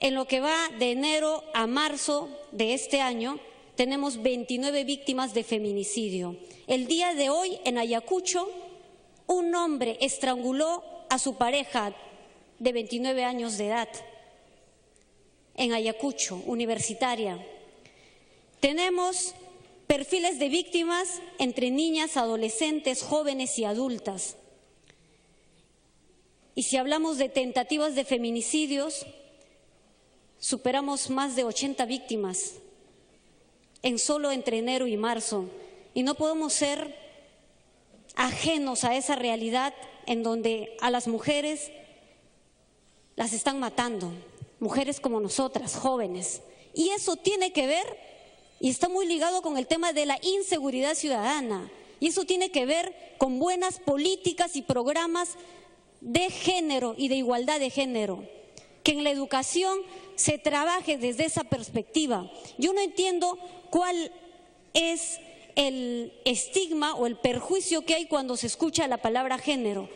En lo que va de enero a marzo de este año, tenemos 29 víctimas de feminicidio. El día de hoy, en Ayacucho, un hombre estranguló a su pareja de 29 años de edad. En Ayacucho, universitaria. Tenemos perfiles de víctimas entre niñas, adolescentes, jóvenes y adultas. Y si hablamos de tentativas de feminicidios, superamos más de 80 víctimas solo entre enero y marzo. Y no podemos ser ajenos a esa realidad en donde a las mujeres las están matando, mujeres como nosotras, jóvenes. Y eso tiene que ver y está muy ligado con el tema de la inseguridad ciudadana. Y eso tiene que ver con buenas políticas y programas de género y de igualdad de género. Que en la educación se trabaje desde esa perspectiva. Yo no entiendo cuál es el estigma o el perjuicio que hay cuando se escucha la palabra género.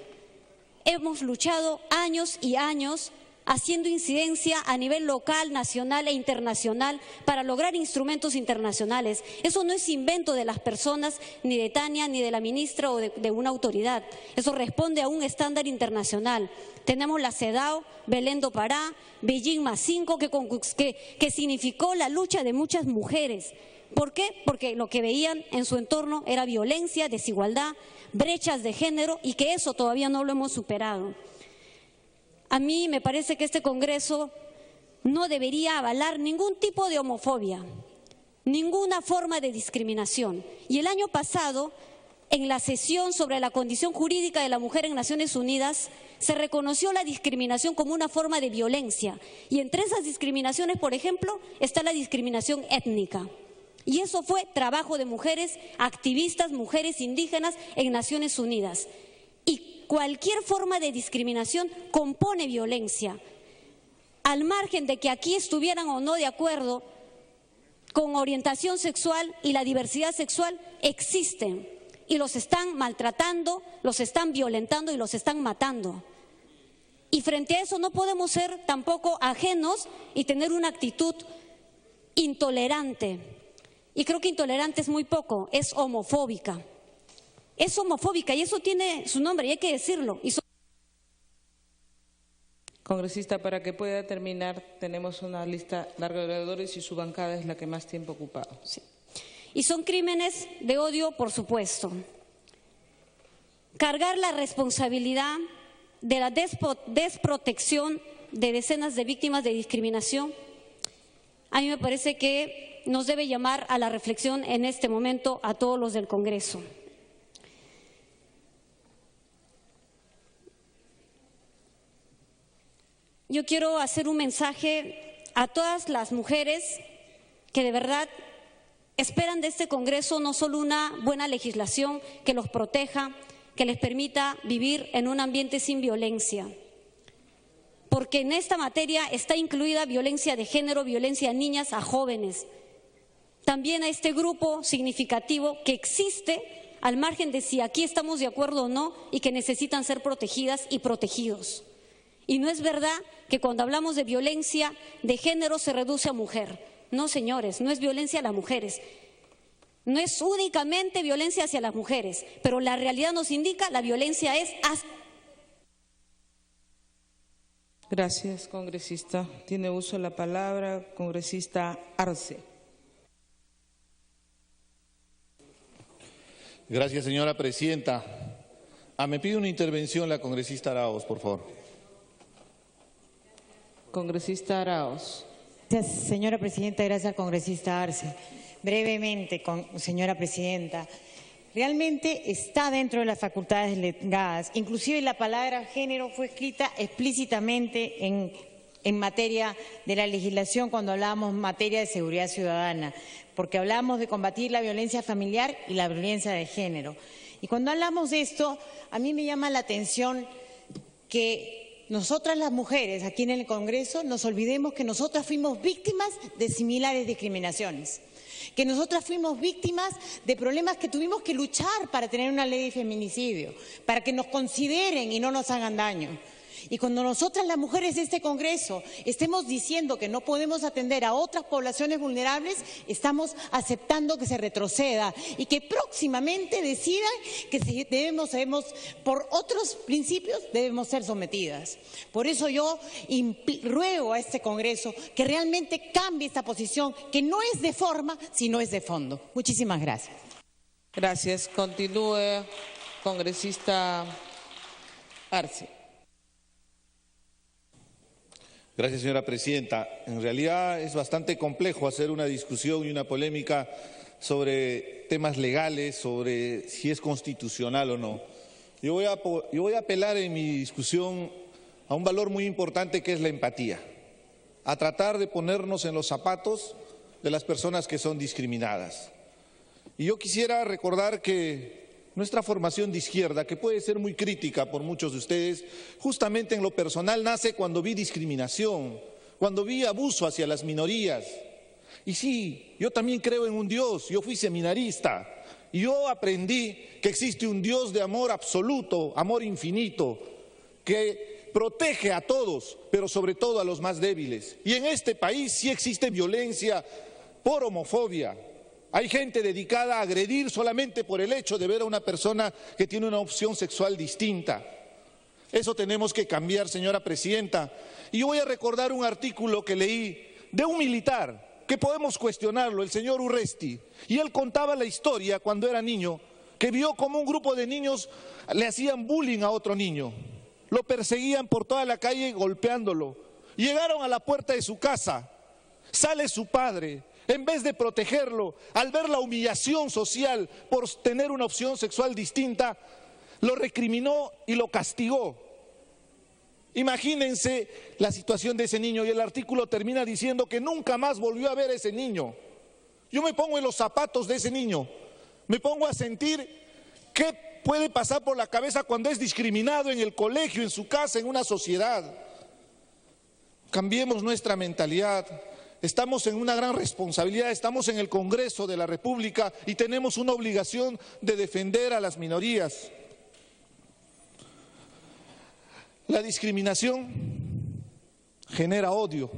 Hemos luchado años y años haciendo incidencia a nivel local, nacional e internacional para lograr instrumentos internacionales. Eso no es invento de las personas, ni de Tania, ni de la ministra o de una autoridad. Eso responde a un estándar internacional. Tenemos la CEDAW, Belén do Pará, Beijing +5, que significó la lucha de muchas mujeres. ¿Por qué? Porque lo que veían en su entorno era violencia, desigualdad, brechas de género y que eso todavía no lo hemos superado. A mí me parece que este Congreso no debería avalar ningún tipo de homofobia, ninguna forma de discriminación. Y el año pasado, en la sesión sobre la condición jurídica de la mujer en Naciones Unidas, se reconoció la discriminación como una forma de violencia. Y entre esas discriminaciones, por ejemplo, está la discriminación étnica. Y eso fue trabajo de mujeres activistas, mujeres indígenas en Naciones Unidas. Y cualquier forma de discriminación compone violencia. Al margen de que aquí estuvieran o no de acuerdo con orientación sexual y la diversidad sexual, existen. Y los están maltratando, los están violentando y los están matando. Y frente a eso no podemos ser tampoco ajenos y tener una actitud intolerante. Y creo que intolerante es muy poco, es homofóbica. Es homofóbica y eso tiene su nombre y hay que decirlo. Congresista, para que pueda terminar, tenemos una lista larga de oradores y su bancada es la que más tiempo ha ocupado. Sí. Y son crímenes de odio, por supuesto. Cargar la responsabilidad de la desprotección de decenas de víctimas de discriminación, a mí me parece que nos debe llamar a la reflexión en este momento a todos los del Congreso. Yo quiero hacer un mensaje a todas las mujeres que de verdad esperan de este Congreso no solo una buena legislación que los proteja, que les permita vivir en un ambiente sin violencia, porque en esta materia está incluida violencia de género, violencia a niñas, a jóvenes, también a este grupo significativo que existe al margen de si aquí estamos de acuerdo o no y que necesitan ser protegidas y protegidos. Y no es verdad que cuando hablamos de violencia de género se reduce a mujer. No, señores, no es violencia a las mujeres. No es únicamente violencia hacia las mujeres, pero la realidad nos indica la violencia es Gracias, congresista. Tiene uso de la palabra congresista Arce. Gracias, señora presidenta. Me pide una intervención la congresista Arauz, por favor. Congresista Arauz. Gracias, señora presidenta. Gracias, congresista Arce. Brevemente, señora presidenta. Realmente está dentro de las facultades delegadas. Inclusive la palabra género fue escrita explícitamente en materia de la legislación cuando hablábamos en materia de seguridad ciudadana, porque hablamos de combatir la violencia familiar y la violencia de género. Y cuando hablamos de esto, a mí me llama la atención que nosotras las mujeres aquí en el Congreso nos olvidemos que nosotras fuimos víctimas de similares discriminaciones, que nosotras fuimos víctimas de problemas que tuvimos que luchar para tener una ley de feminicidio, para que nos consideren y no nos hagan daño. Y cuando nosotras las mujeres de este Congreso estemos diciendo que no podemos atender a otras poblaciones vulnerables, estamos aceptando que se retroceda y que próximamente decidan que debemos por otros principios, debemos ser sometidas. Por eso yo ruego a este Congreso que realmente cambie esta posición, que no es de forma, sino es de fondo. Muchísimas gracias. Gracias. Continúe, congresista Arce. Gracias, señora presidenta. En realidad es bastante complejo hacer una discusión y una polémica sobre temas legales, sobre si es constitucional o no. Yo voy a apelar en mi discusión a un valor muy importante que es la empatía, a tratar de ponernos en los zapatos de las personas que son discriminadas. Y yo quisiera recordar que nuestra formación de izquierda, que puede ser muy crítica por muchos de ustedes, justamente en lo personal nace cuando vi discriminación, cuando vi abuso hacia las minorías. Y sí, yo también creo en un Dios, yo fui seminarista y yo aprendí que existe un Dios de amor absoluto, amor infinito, que protege a todos, pero sobre todo a los más débiles. Y en este país sí existe violencia por homofobia. Hay gente dedicada a agredir solamente por el hecho de ver a una persona que tiene una opción sexual distinta. Eso tenemos que cambiar, señora presidenta. Y yo voy a recordar un artículo que leí de un militar, que podemos cuestionarlo, el señor Urresti. Y él contaba la historia cuando era niño, que vio como un grupo de niños le hacían bullying a otro niño. Lo perseguían por toda la calle golpeándolo. Llegaron a la puerta de su casa, sale su padre. En vez de protegerlo, al ver la humillación social por tener una opción sexual distinta, lo recriminó y lo castigó. Imagínense la situación de ese niño y el artículo termina diciendo que nunca más volvió a ver a ese niño. Yo me pongo en los zapatos de ese niño, me pongo a sentir qué puede pasar por la cabeza cuando es discriminado en el colegio, en su casa, en una sociedad. Cambiemos nuestra mentalidad. Estamos en una gran responsabilidad, estamos en el Congreso de la República y tenemos una obligación de defender a las minorías. La discriminación genera odio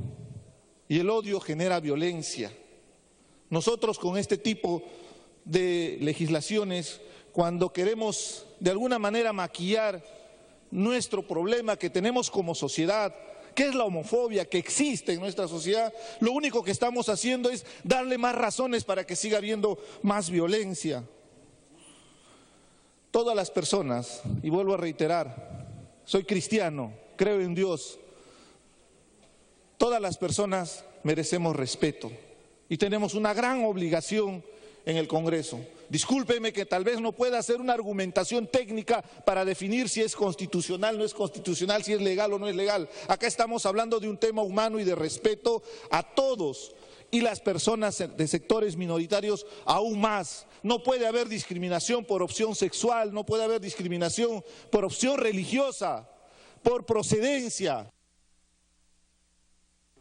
y el odio genera violencia. Nosotros con este tipo de legislaciones, cuando queremos de alguna manera maquillar nuestro problema que tenemos como sociedad, que es la homofobia que existe en nuestra sociedad, lo único que estamos haciendo es darle más razones para que siga habiendo más violencia. Todas las personas, y vuelvo a reiterar, soy cristiano, creo en Dios, todas las personas merecemos respeto y tenemos una gran obligación en el Congreso. Discúlpeme que tal vez no pueda hacer una argumentación técnica para definir si es constitucional, no es constitucional, si es legal o no es legal. Acá estamos hablando de un tema humano y de respeto a todos y las personas de sectores minoritarios aún más. No puede haber discriminación por opción sexual, no puede haber discriminación por opción religiosa, por procedencia.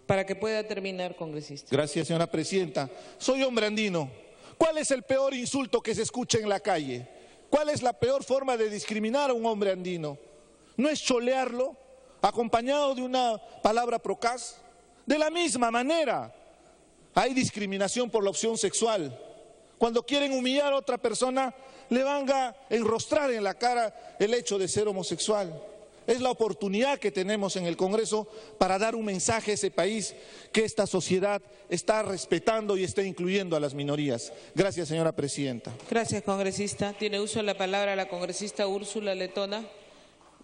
Para que pueda terminar, congresista. Gracias, señora presidenta. Soy hombre andino. ¿Cuál es el peor insulto que se escucha en la calle? ¿Cuál es la peor forma de discriminar a un hombre andino? ¿No es cholearlo acompañado de una palabra procaz? De la misma manera, hay discriminación por la opción sexual. Cuando quieren humillar a otra persona, le van a enrostrar en la cara el hecho de ser homosexual. Es la oportunidad que tenemos en el Congreso para dar un mensaje a ese país que esta sociedad está respetando y está incluyendo a las minorías. Gracias, señora presidenta. Gracias, congresista. Tiene uso de la palabra la congresista Úrsula Letona.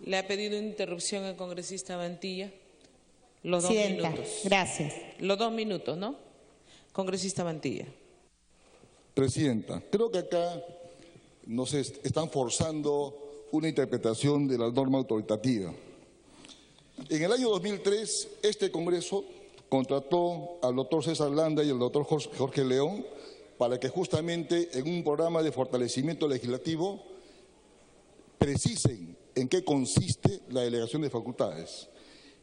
Le ha pedido interrupción al congresista Mantilla. Los 2 minutos. Gracias. Los 2 minutos, ¿no? Congresista Mantilla. Presidenta, creo que acá nos están forzando una interpretación de la norma autoritativa. En el año 2003, este Congreso contrató al doctor César Landa y al doctor Jorge León para que justamente en un programa de fortalecimiento legislativo precisen en qué consiste la delegación de facultades.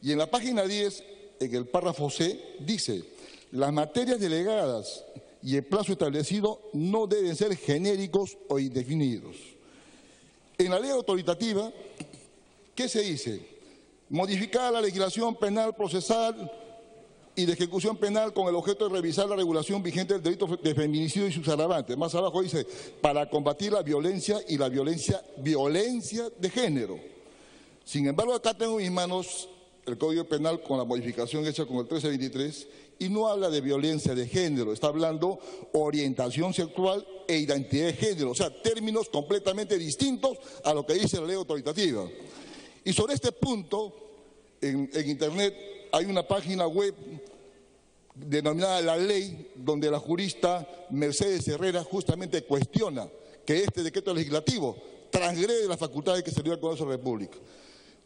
Y en la página 10, en el párrafo C, dice: las materias delegadas y el plazo establecido no deben ser genéricos o indefinidos. En la ley autoritativa, ¿qué se dice? Modificar la legislación penal procesal y de ejecución penal con el objeto de revisar la regulación vigente del delito de feminicidio y sus agravantes. Más abajo dice, para combatir la violencia y la violencia de género. Sin embargo, acá tengo en mis manos el Código Penal con la modificación hecha con el 1323 y no habla de violencia de género, está hablando orientación sexual e identidad de género, o sea, términos completamente distintos a lo que dice la ley autoritativa. Y sobre este punto, en Internet hay una página web denominada La Ley, donde la jurista Mercedes Herrera justamente cuestiona que este decreto legislativo transgrede las facultades que se le dio al Congreso de la República.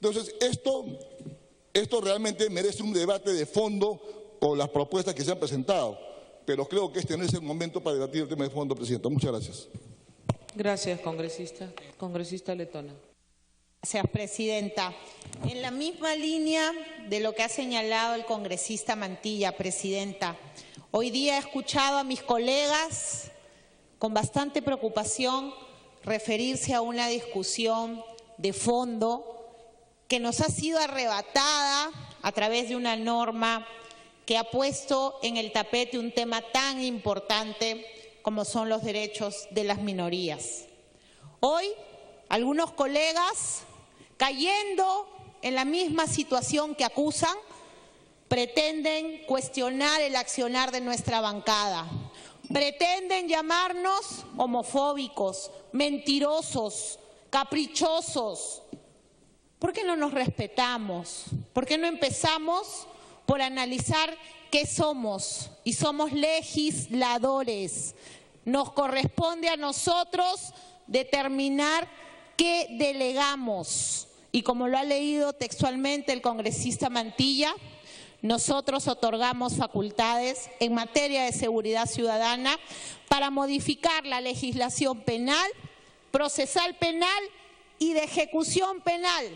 Entonces, esto realmente merece un debate de fondo con las propuestas que se han presentado, pero creo que este no es el momento para debatir el tema de fondo, Presidenta. Muchas gracias. Gracias, congresista. Congresista Letona. Gracias, Presidenta. En la misma línea de lo que ha señalado el congresista Mantilla, Presidenta, hoy día he escuchado a mis colegas con bastante preocupación referirse a una discusión de fondo que nos ha sido arrebatada a través de una norma que ha puesto en el tapete un tema tan importante como son los derechos de las minorías. Hoy, algunos colegas, cayendo en la misma situación que acusan, pretenden cuestionar el accionar de nuestra bancada. Pretenden llamarnos homofóbicos, mentirosos, caprichosos. ¿Por qué no nos respetamos? ¿Por qué no empezamos por analizar qué somos? Y somos legisladores. Nos corresponde a nosotros determinar qué delegamos. Y como lo ha leído textualmente el congresista Mantilla, nosotros otorgamos facultades en materia de seguridad ciudadana para modificar la legislación penal, procesal penal y de ejecución penal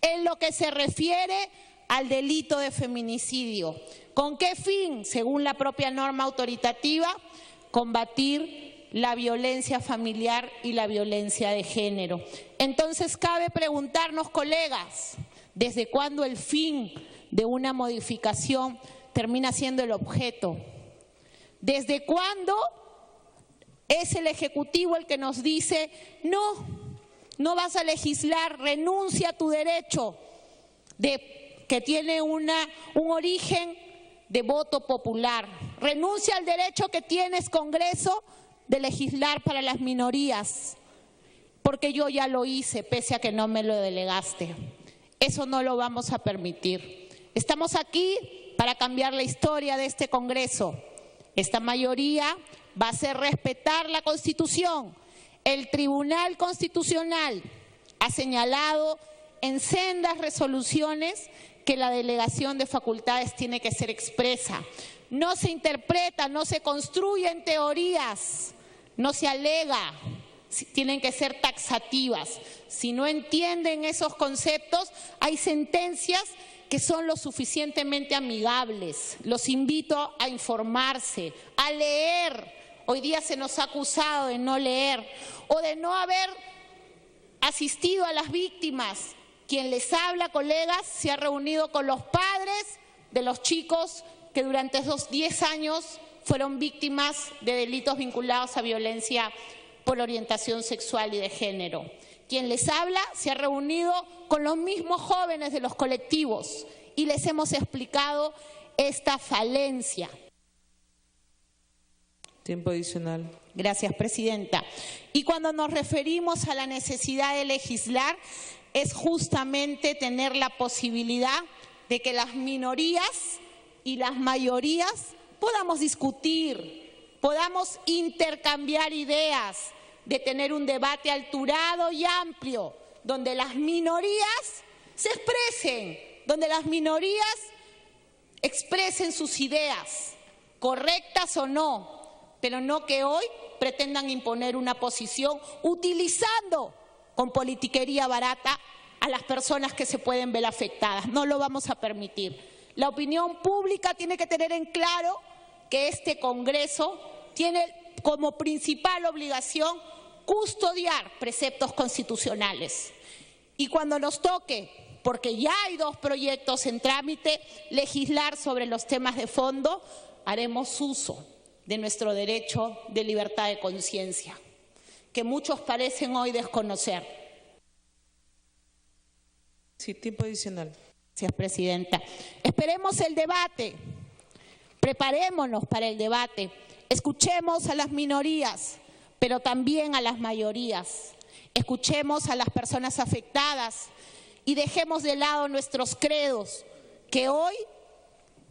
en lo que se refiere al delito de feminicidio. ¿Con qué fin? Según la propia norma autoritativa, combatir la violencia familiar y la violencia de género. Entonces cabe preguntarnos, colegas, ¿desde cuándo el fin de una modificación termina siendo el objeto? ¿Desde cuándo es el Ejecutivo el que nos dice, no vas a legislar, renuncia a tu derecho que tiene un origen de voto popular, renuncia al derecho que tienes, Congreso, de legislar para las minorías, porque yo ya lo hice, pese a que no me lo delegaste? Eso no lo vamos a permitir. Estamos aquí para cambiar la historia de este Congreso. Esta mayoría va a hacer respetar la Constitución. El Tribunal Constitucional ha señalado en sendas resoluciones que la delegación de facultades tiene que ser expresa. No se interpreta, no se construyen teorías, no se alega, tienen que ser taxativas. Si no entienden esos conceptos, hay sentencias que son lo suficientemente amigables. Los invito a informarse, a leer. Hoy día se nos ha acusado de no leer o de no haber asistido a las víctimas. Quien les habla, colegas, se ha reunido con los padres de los chicos que durante esos 10 años fueron víctimas de delitos vinculados a violencia por orientación sexual y de género. Quien les habla se ha reunido con los mismos jóvenes de los colectivos y les hemos explicado esta falencia. Tiempo adicional. Gracias, presidenta. Y cuando nos referimos a la necesidad de legislar, es justamente tener la posibilidad de que las minorías y las mayorías podamos discutir, podamos intercambiar ideas, de tener un debate alturado y amplio, donde las minorías se expresen, donde las minorías expresen sus ideas, correctas o no, pero no que hoy pretendan imponer una posición utilizando con politiquería barata a las personas que se pueden ver afectadas. No lo vamos a permitir. La opinión pública tiene que tener en claro que este Congreso tiene como principal obligación custodiar preceptos constitucionales. Y cuando nos toque, porque ya hay 2 proyectos en trámite, legislar sobre los temas de fondo, haremos uso de nuestro derecho de libertad de conciencia, que muchos parecen hoy desconocer. Sí, tiempo adicional. Gracias, presidenta. Esperemos el debate, preparémonos para el debate, escuchemos a las minorías, pero también a las mayorías. Escuchemos a las personas afectadas y dejemos de lado nuestros credos, que hoy,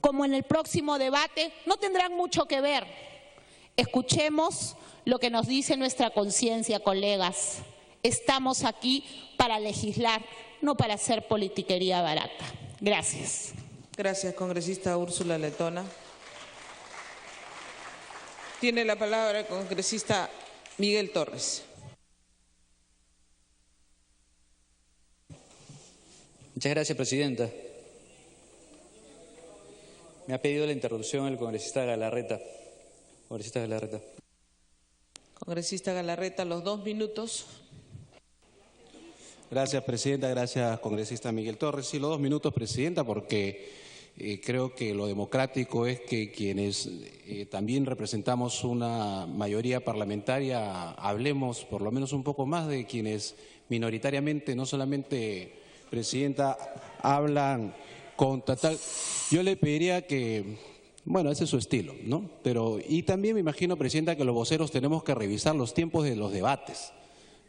como en el próximo debate, no tendrán mucho que ver. Escuchemos lo que nos dice nuestra conciencia, colegas. Estamos aquí para legislar, no para hacer politiquería barata. Gracias. Gracias, congresista Úrsula Letona. Tiene la palabra el congresista Miguel Torres. Muchas gracias, presidenta. Me ha pedido la interrupción el congresista Galarreta. Congresista Galarreta. Congresista Galarreta, los 2 minutos. Gracias, presidenta. Gracias, congresista Miguel Torres. Sí, los 2 minutos, presidenta, porque creo que lo democrático es que quienes también representamos una mayoría parlamentaria hablemos por lo menos un poco más de quienes minoritariamente, no solamente, presidenta, hablan con total. Yo le pediría que, bueno, ese es su estilo, ¿no? Pero, y también me imagino, presidenta, que los voceros tenemos que revisar los tiempos de los debates.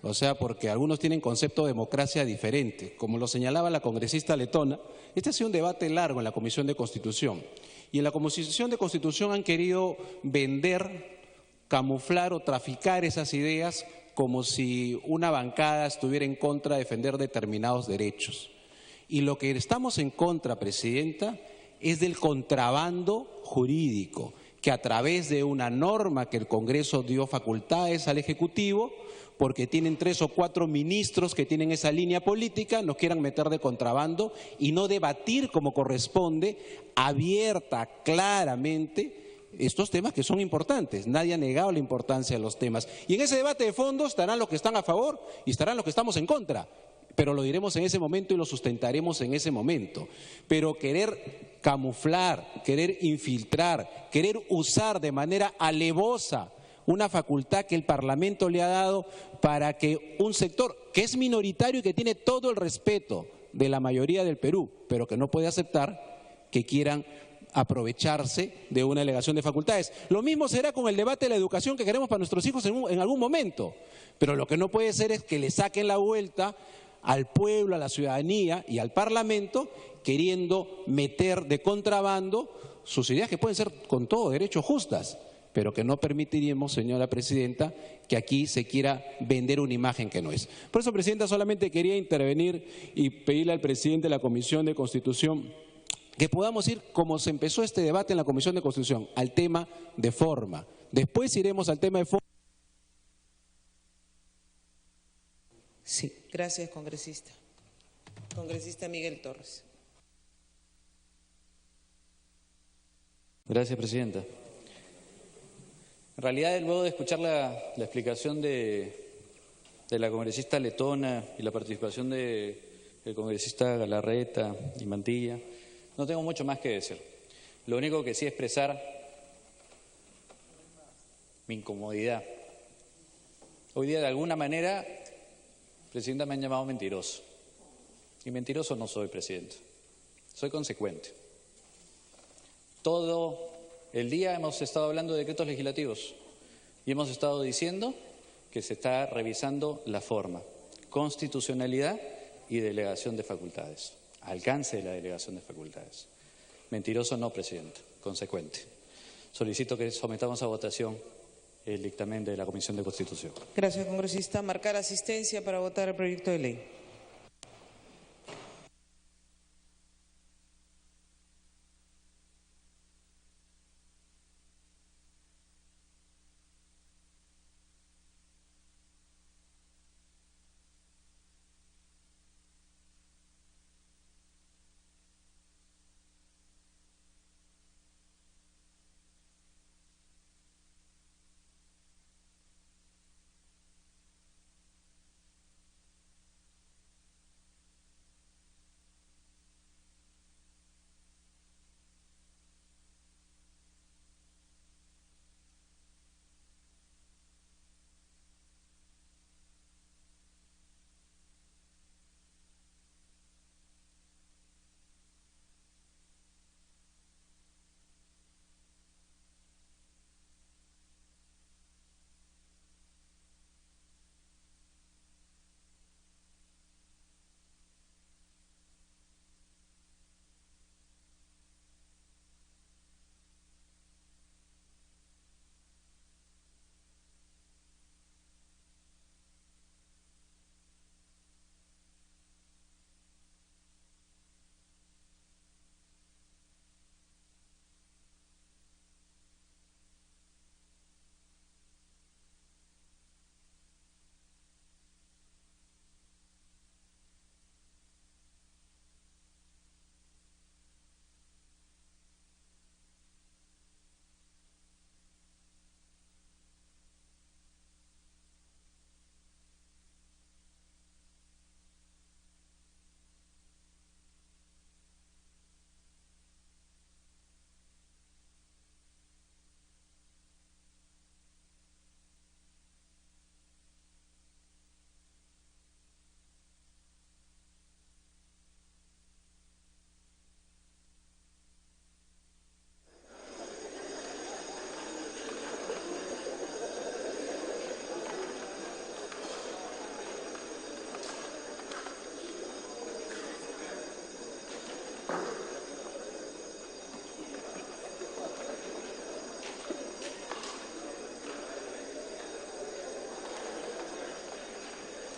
O sea, porque algunos tienen concepto de democracia diferente. Como lo señalaba la congresista Letona, este ha sido un debate largo en la Comisión de Constitución. Y en la Comisión de Constitución han querido vender, camuflar o traficar esas ideas como si una bancada estuviera en contra de defender determinados derechos. Y lo que estamos en contra, presidenta, es del contrabando jurídico, que a través de una norma que el Congreso dio facultades al Ejecutivo, porque tienen 3 o 4 ministros que tienen esa línea política, nos quieran meter de contrabando y no debatir como corresponde, abierta, claramente, estos temas que son importantes. Nadie ha negado la importancia de los temas. Y en ese debate de fondo estarán los que están a favor y estarán los que estamos en contra. Pero lo diremos en ese momento y lo sustentaremos en ese momento. Pero querer camuflar, querer infiltrar, querer usar de manera alevosa una facultad que el Parlamento le ha dado para que un sector que es minoritario y que tiene todo el respeto de la mayoría del Perú, pero que no puede aceptar que quieran aprovecharse de una delegación de facultades. Lo mismo será con el debate de la educación que queremos para nuestros hijos en algún momento, pero lo que no puede ser es que le saquen la vuelta al pueblo, a la ciudadanía y al Parlamento, queriendo meter de contrabando sus ideas que pueden ser con todo derecho justas, pero que no permitiríamos, señora presidenta, que aquí se quiera vender una imagen que no es. Por eso, presidenta, solamente quería intervenir y pedirle al presidente de la Comisión de Constitución que podamos ir, como se empezó este debate en la Comisión de Constitución, al tema de forma. Después iremos al tema de forma. Sí, gracias, congresista. Congresista Miguel Torres. Gracias, presidenta. En realidad, luego de escuchar la explicación de la congresista Letona y la participación del congresista Galarreta y Mantilla, no tengo mucho más que decir. Lo único que sí expresar mi incomodidad. Hoy día, de alguna manera, Presidenta, me han llamado mentiroso. Y mentiroso no soy, Presidenta. Soy consecuente. Todo el día hemos estado hablando de decretos legislativos y hemos estado diciendo que se está revisando la forma, constitucionalidad y delegación de facultades, alcance de la delegación de facultades. Mentiroso no, Presidenta, consecuente. Solicito que sometamos a votación el dictamen de la Comisión de Constitución. Gracias, congresista. Marcar asistencia para votar el proyecto de ley.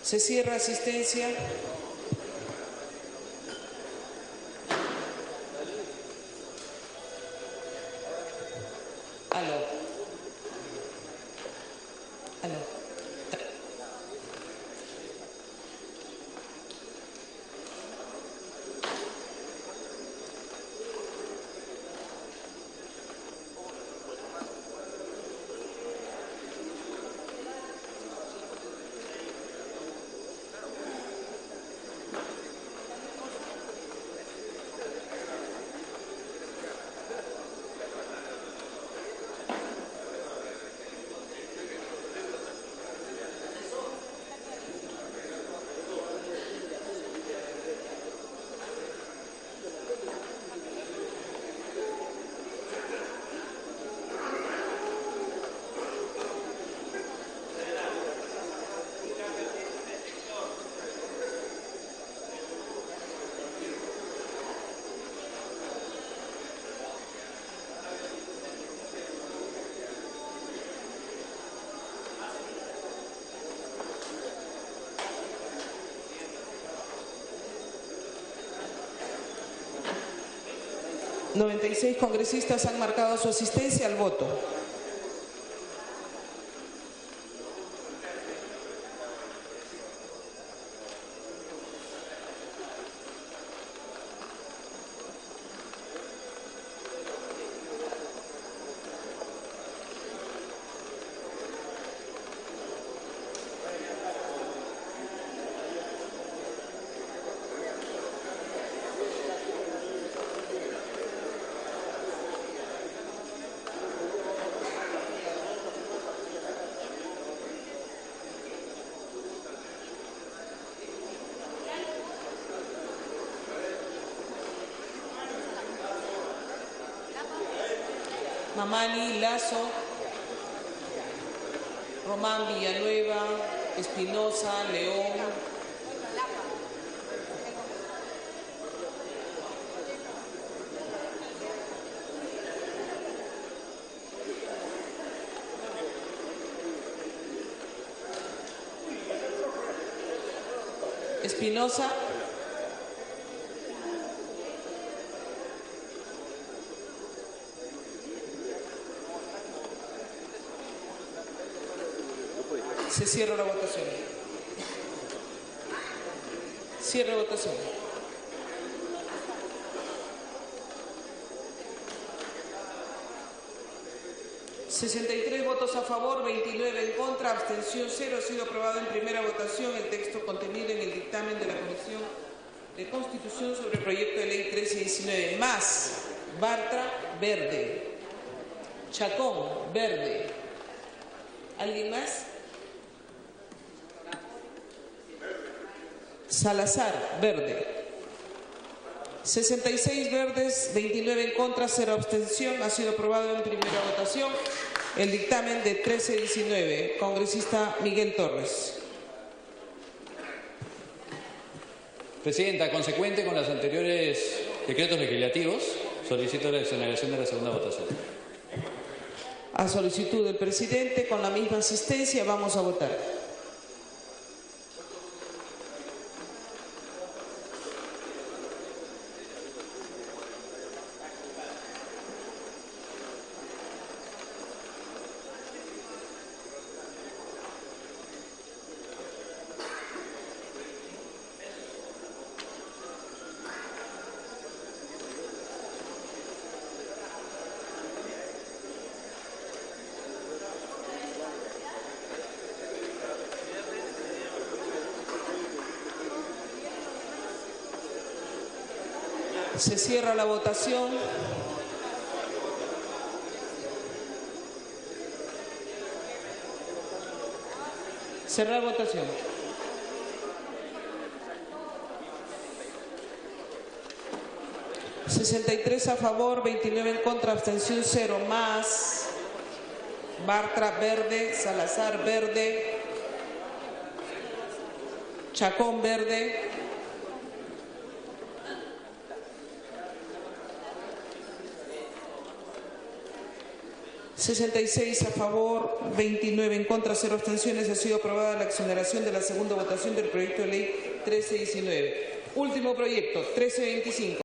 Se cierra asistencia. Aló. ¿96 congresistas han marcado su asistencia al voto? Mamani, Lazo, Román, Villanueva, Espinosa, León, Espinosa, se cierra la votación. Cierra la votación. $63 votos a favor, 29 en contra, abstención 0. Ha sido aprobado en primera votación el texto contenido en el dictamen de la Comisión de Constitución sobre el proyecto de ley 1319. Más, Bartra, verde. Chacón, verde. ¿Alguien más? Salazar, verde. 66 verdes, 29 en contra, 0 abstención. Ha sido aprobado en primera votación el dictamen de 1319. Congresista Miguel Torres. Presidenta, consecuente con los anteriores decretos legislativos, solicito la exoneración de la segunda votación. A solicitud del presidente, con la misma asistencia, vamos a votar. Se cierra la votación. Cerrar votación. $63 a favor, 29 en contra, abstención 0. Más, Bartra, verde. Salazar, verde. Chacón, verde. $66 a favor, 29 en contra, 0 abstenciones. Ha sido aprobada la exoneración de la segunda votación del proyecto de ley 1319. Último proyecto, 1325.